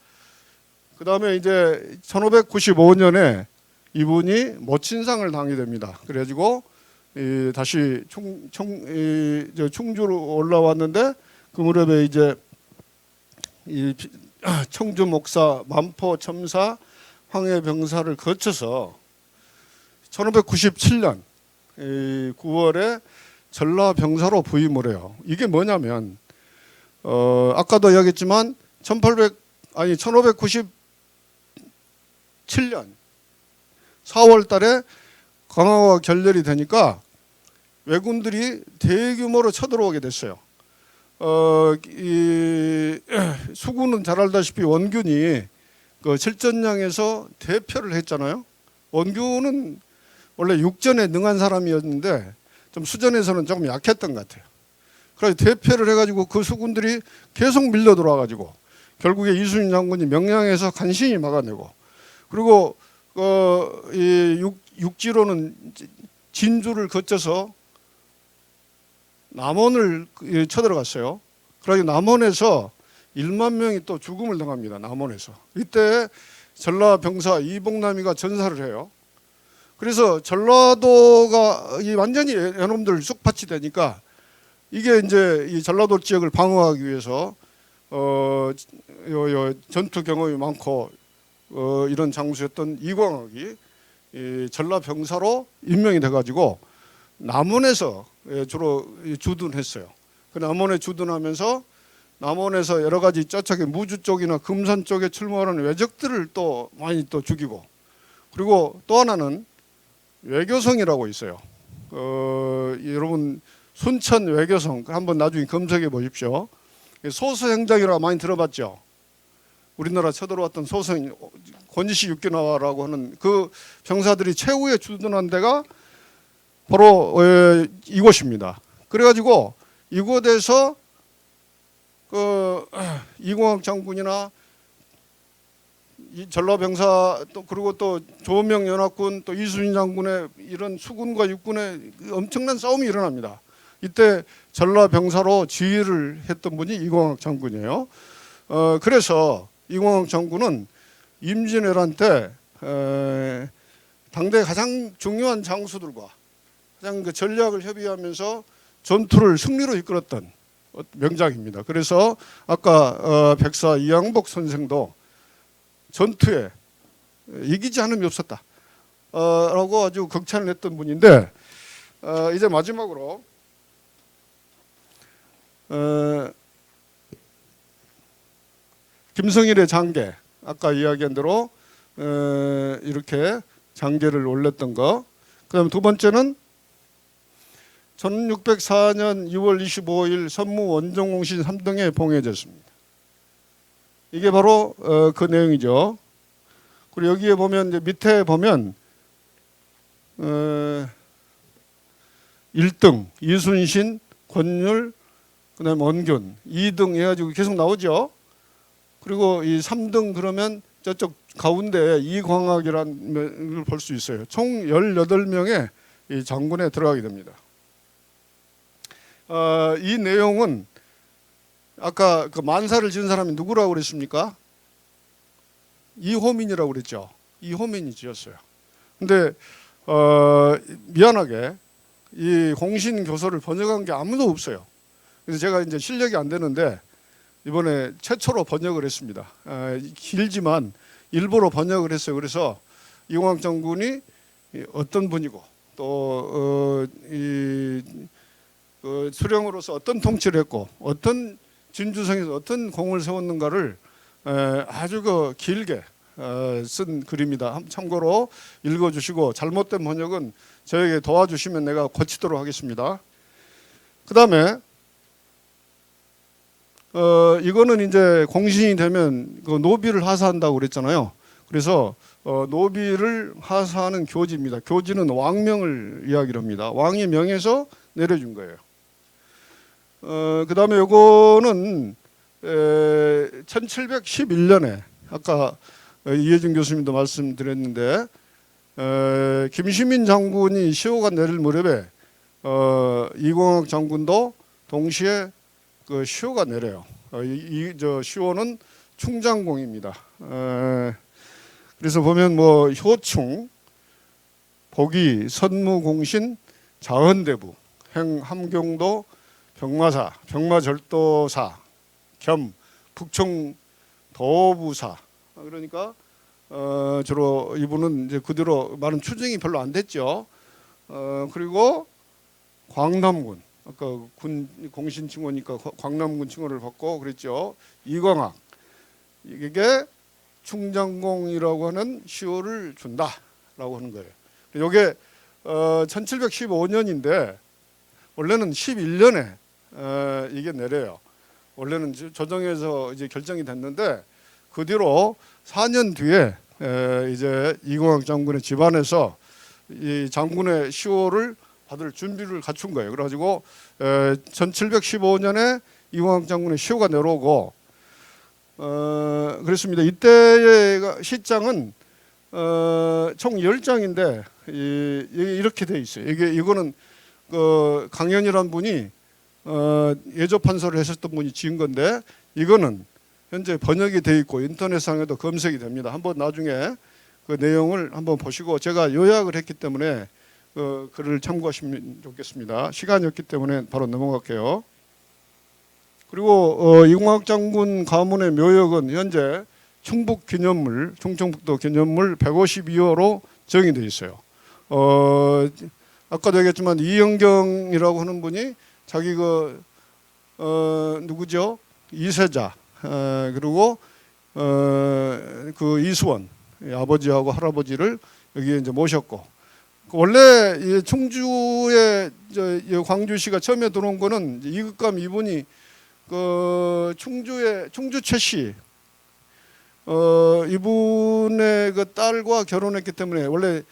그 다음에 이제 1595년에 이분이 모친상을 당하게 됩니다. 그래가지고 다시 충주로 올라왔는데 그 무렵에 이제 이 청주 목사, 만포 첨사, 황해병사를 거쳐서 1597년 9월에 전라병사로 부임을 해요. 이게 뭐냐면 아까도 이야기했지만 1597년 4월 달에 강화가 결렬이 되니까 왜군들이 대규모로 쳐들어오게 됐어요. 이 수군은 잘 알다시피 원균이 그 칠전량에서 대표를 했잖아요. 원균은 원래 육전에 능한 사람이었는데 좀 수전에서는 조금 약했던 것 같아요. 그래서 대표를 해가지고 그 수군들이 계속 밀려 들어와가지고 결국에 이순신 장군이 명량에서 간신히 막아내고 그리고 이 육지로는 진주를 거쳐서 남원을 쳐들어갔어요. 그래서 남원에서 1만 명이 또 죽음을 당합니다. 남원에서. 이때 전라병사 이봉남이가 전사를 해요. 그래서 전라도가 완전히 연놈들 쑥밭이 되니까 이게 이제 이 전라도 지역을 방어하기 위해서 전투 경험이 많고 이런 장수였던 이광학이 이 전라병사로 임명이 돼가지고 남원에서 주로 주둔했어요. 그 남원에 주둔하면서 남원에서 여러 가지 저쪽에 무주 쪽이나 금산 쪽에 출몰하는 외적들을 또 많이 또 죽이고 그리고 또 하나는 외교성이라고 있어요. 여러분 순천 외교성 한번 나중에 검색해 보십시오. 소서행장이라고 많이 들어봤죠. 우리나라 쳐들어왔던 소서행 권지시 육기나와라고 하는 그 병사들이 최후에 주둔한 데가 바로 이곳입니다. 그래가지고 이곳에서 그 이광학 장군이나 이 전라병사 또 그리고 또 조명 연합군 또 이순신 장군의 이런 수군과 육군의 엄청난 싸움이 일어납니다. 이때 전라병사로 지휘를 했던 분이 이광학 장군이에요. 그래서 이광학 장군은 임진왜란 때 당대 가장 중요한 장수들과 가장 그 전략을 협의하면서 전투를 승리로 이끌었던 명장입니다. 그래서 아까 백사 이양복 선생도 전투에 이기지 않음이 없었다 라고 아주 극찬을 했던 분인데 이제 마지막으로 김성일의 장계 아까 이야기한 대로 이렇게 장계를 올렸던 거. 그다음 두 번째는 1604년 6월 25일 선무 원정공신 3등에 봉해졌습니다. 이게 바로 그 내용이죠. 그리고 여기에 보면 이제 밑에 보면 1등 이순신, 권율, 그다음에 원균, 2등 해가지고 계속 나오죠. 그리고 이 3등 그러면 저쪽 가운데 이광학이라는 걸 볼 수 있어요. 총 18명의 이 장군에 들어가게 됩니다. 이 내용은 아까 그 만사를 지은 사람이 누구라고 그랬습니까? 이호민이라고 그랬죠. 이호민이 지었어요. 근데 미안하게 이 공신교서를 번역한 게 아무도 없어요. 그래서 제가 이제 실력이 안 되는데 이번에 최초로 번역을 했습니다. 길지만 일부러 번역을 했어요. 그래서 이광학 장군이 어떤 분이고 또 수령으로서 어떤 통치를 했고 어떤 진주성에서 어떤 공을 세웠는가를 아주 길게 쓴 글입니다. 참고로 읽어주시고 잘못된 번역은 저에게 도와주시면 내가 고치도록 하겠습니다. 그 다음에 이거는 이제 공신이 되면 그 노비를 하사한다고 그랬잖아요. 그래서 노비를 하사하는 교지입니다. 교지는 왕명을 이야기를 합니다. 왕의 명에서 내려준 거예요. 그 다음에 요거는 1711년에 아까 이혜준 교수님도 말씀드렸는데 김시민 장군이 시호가 내릴 무렵에 이광학 장군도 동시에 그 시호가 내려요. 저 시호는 충장공입니다. 그래서 보면 뭐 효충, 복위, 선무공신, 자헌대부, 행함경도, 병마사, 병마절도사, 겸 북총도부사. 그러니까 주로 이분은 이제 그대로 말은 추정이 별로 안 됐죠. 그리고 광남군, 아까 군 공신 칭호니까 광남군 칭호를 받고 그랬죠. 이광학, 이게 충장공이라고 하는 시호를 준다라고 하는 거예요. 이게 1715년인데 원래는 11년에 이게 내려요. 원래는 조정에서 이제 결정이 됐는데 그 뒤로 4년 뒤에 이제 이광학 장군의 집안에서 이 장군의 시호를 받을 준비를 갖춘 거예요. 그래가지고 1715년에 이광학 장군의 시호가 내려오고 그렇습니다. 이때의 시장은 총 10장인데 이렇게 돼 있어요. 이거는 그 강연이란 분이 예조 판서를 하셨던 분이 지은 건데 이거는 현재 번역이 돼 있고 인터넷상에도 검색이 됩니다. 한번 나중에 그 내용을 한번 보시고 제가 요약을 했기 때문에 글을 참고하시면 좋겠습니다. 시간이 없기 때문에 바로 넘어갈게요. 그리고 이광학 장군 가문의 묘역은 현재 충북 기념물, 충청북도 기념물 152호로 정의되어 있어요. 아까도 얘기했지만 이영경이라고 하는 분이 자기 누구죠? 이세자 그리고 그 이수원 아버지하고 할아버지를 여기에 이제 모셨고 원래 이 충주에 광주시가 처음에 들어온 거는 이극감 이분이 그 충주 최씨 이분의 그 딸과 결혼했기 때문에 원래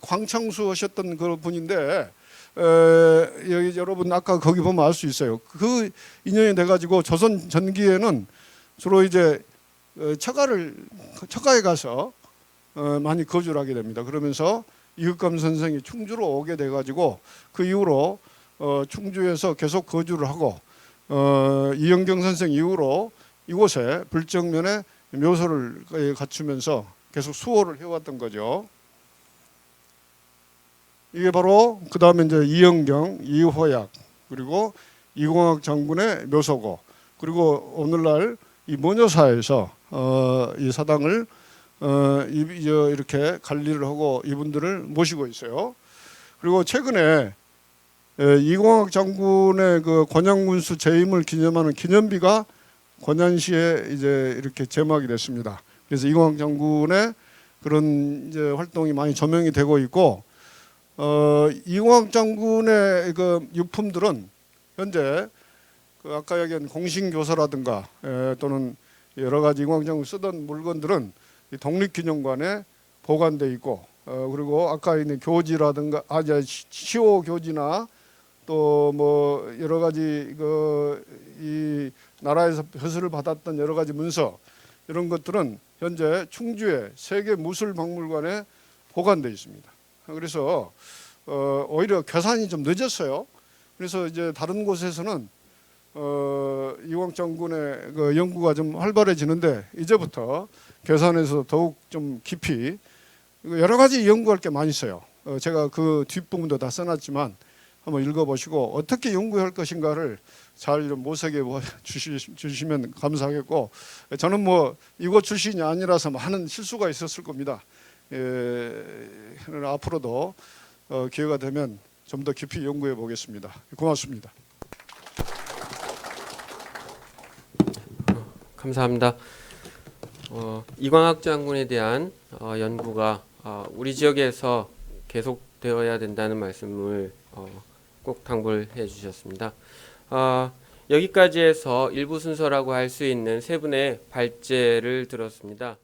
광창수 하셨던 그 분인데 여기 여러분 아까 거기 보면 알 수 있어요. 그 인연이 돼가지고 조선 전기에는 주로 이제 처가에 가서 많이 거주를 하게 됩니다. 그러면서 이극감 선생이 충주로 오게 돼가지고 그 이후로 충주에서 계속 거주를 하고 이영경 선생 이후로 이곳에 불정면에 묘소를 갖추면서 계속 수호를 해왔던 거죠. 이게 바로 그 다음에 이제 이영경, 이호약 그리고 이광학 장군의 묘소고 그리고 오늘날 이 모녀사에서 이 사당을 이렇게 관리를 하고 이분들을 모시고 있어요. 그리고 최근에 이광학 장군의 그 권양군수 재임을 기념하는 기념비가 권양시에 이제 이렇게 제막이 됐습니다. 그래서 이광학 장군의 그런 이제 활동이 많이 조명이 되고 있고 이광학 장군의 그 유품들은 현재 그 아까 얘기한 공신교서라든가 또는 여러 가지 이광학 장군 쓰던 물건들은 이 독립기념관에 보관돼 있고 그리고 아까 있는 교지라든가 시호 교지나 또 뭐 여러 가지 이 나라에서 표시를 받았던 여러 가지 문서 이런 것들은 현재 충주의 세계무술박물관에 보관돼 있습니다. 그래서 오히려 계산이 좀 늦었어요. 그래서 이제 다른 곳에서는 이광 장군의 그 연구가 좀 활발해지는데 이제부터 계산에서 더욱 좀 깊이 여러 가지 연구할 게 많이 있어요. 제가 그 뒷부분도 다 써놨지만 한번 읽어보시고 어떻게 연구할 것인가를 잘 좀 모색해 주시면 감사하겠고, 저는 뭐 이곳 출신이 아니라서 많은 실수가 있었을 겁니다. 그러나 앞으로도 기회가 되면 좀 더 깊이 연구해 보겠습니다. 고맙습니다. 감사합니다. 이광학 장군에 대한 연구가 우리 지역에서 계속되어야 된다는 말씀을 꼭 당부를 해주셨습니다. 여기까지 해서 일부 순서라고 할 수 있는 세 분의 발제를 들었습니다.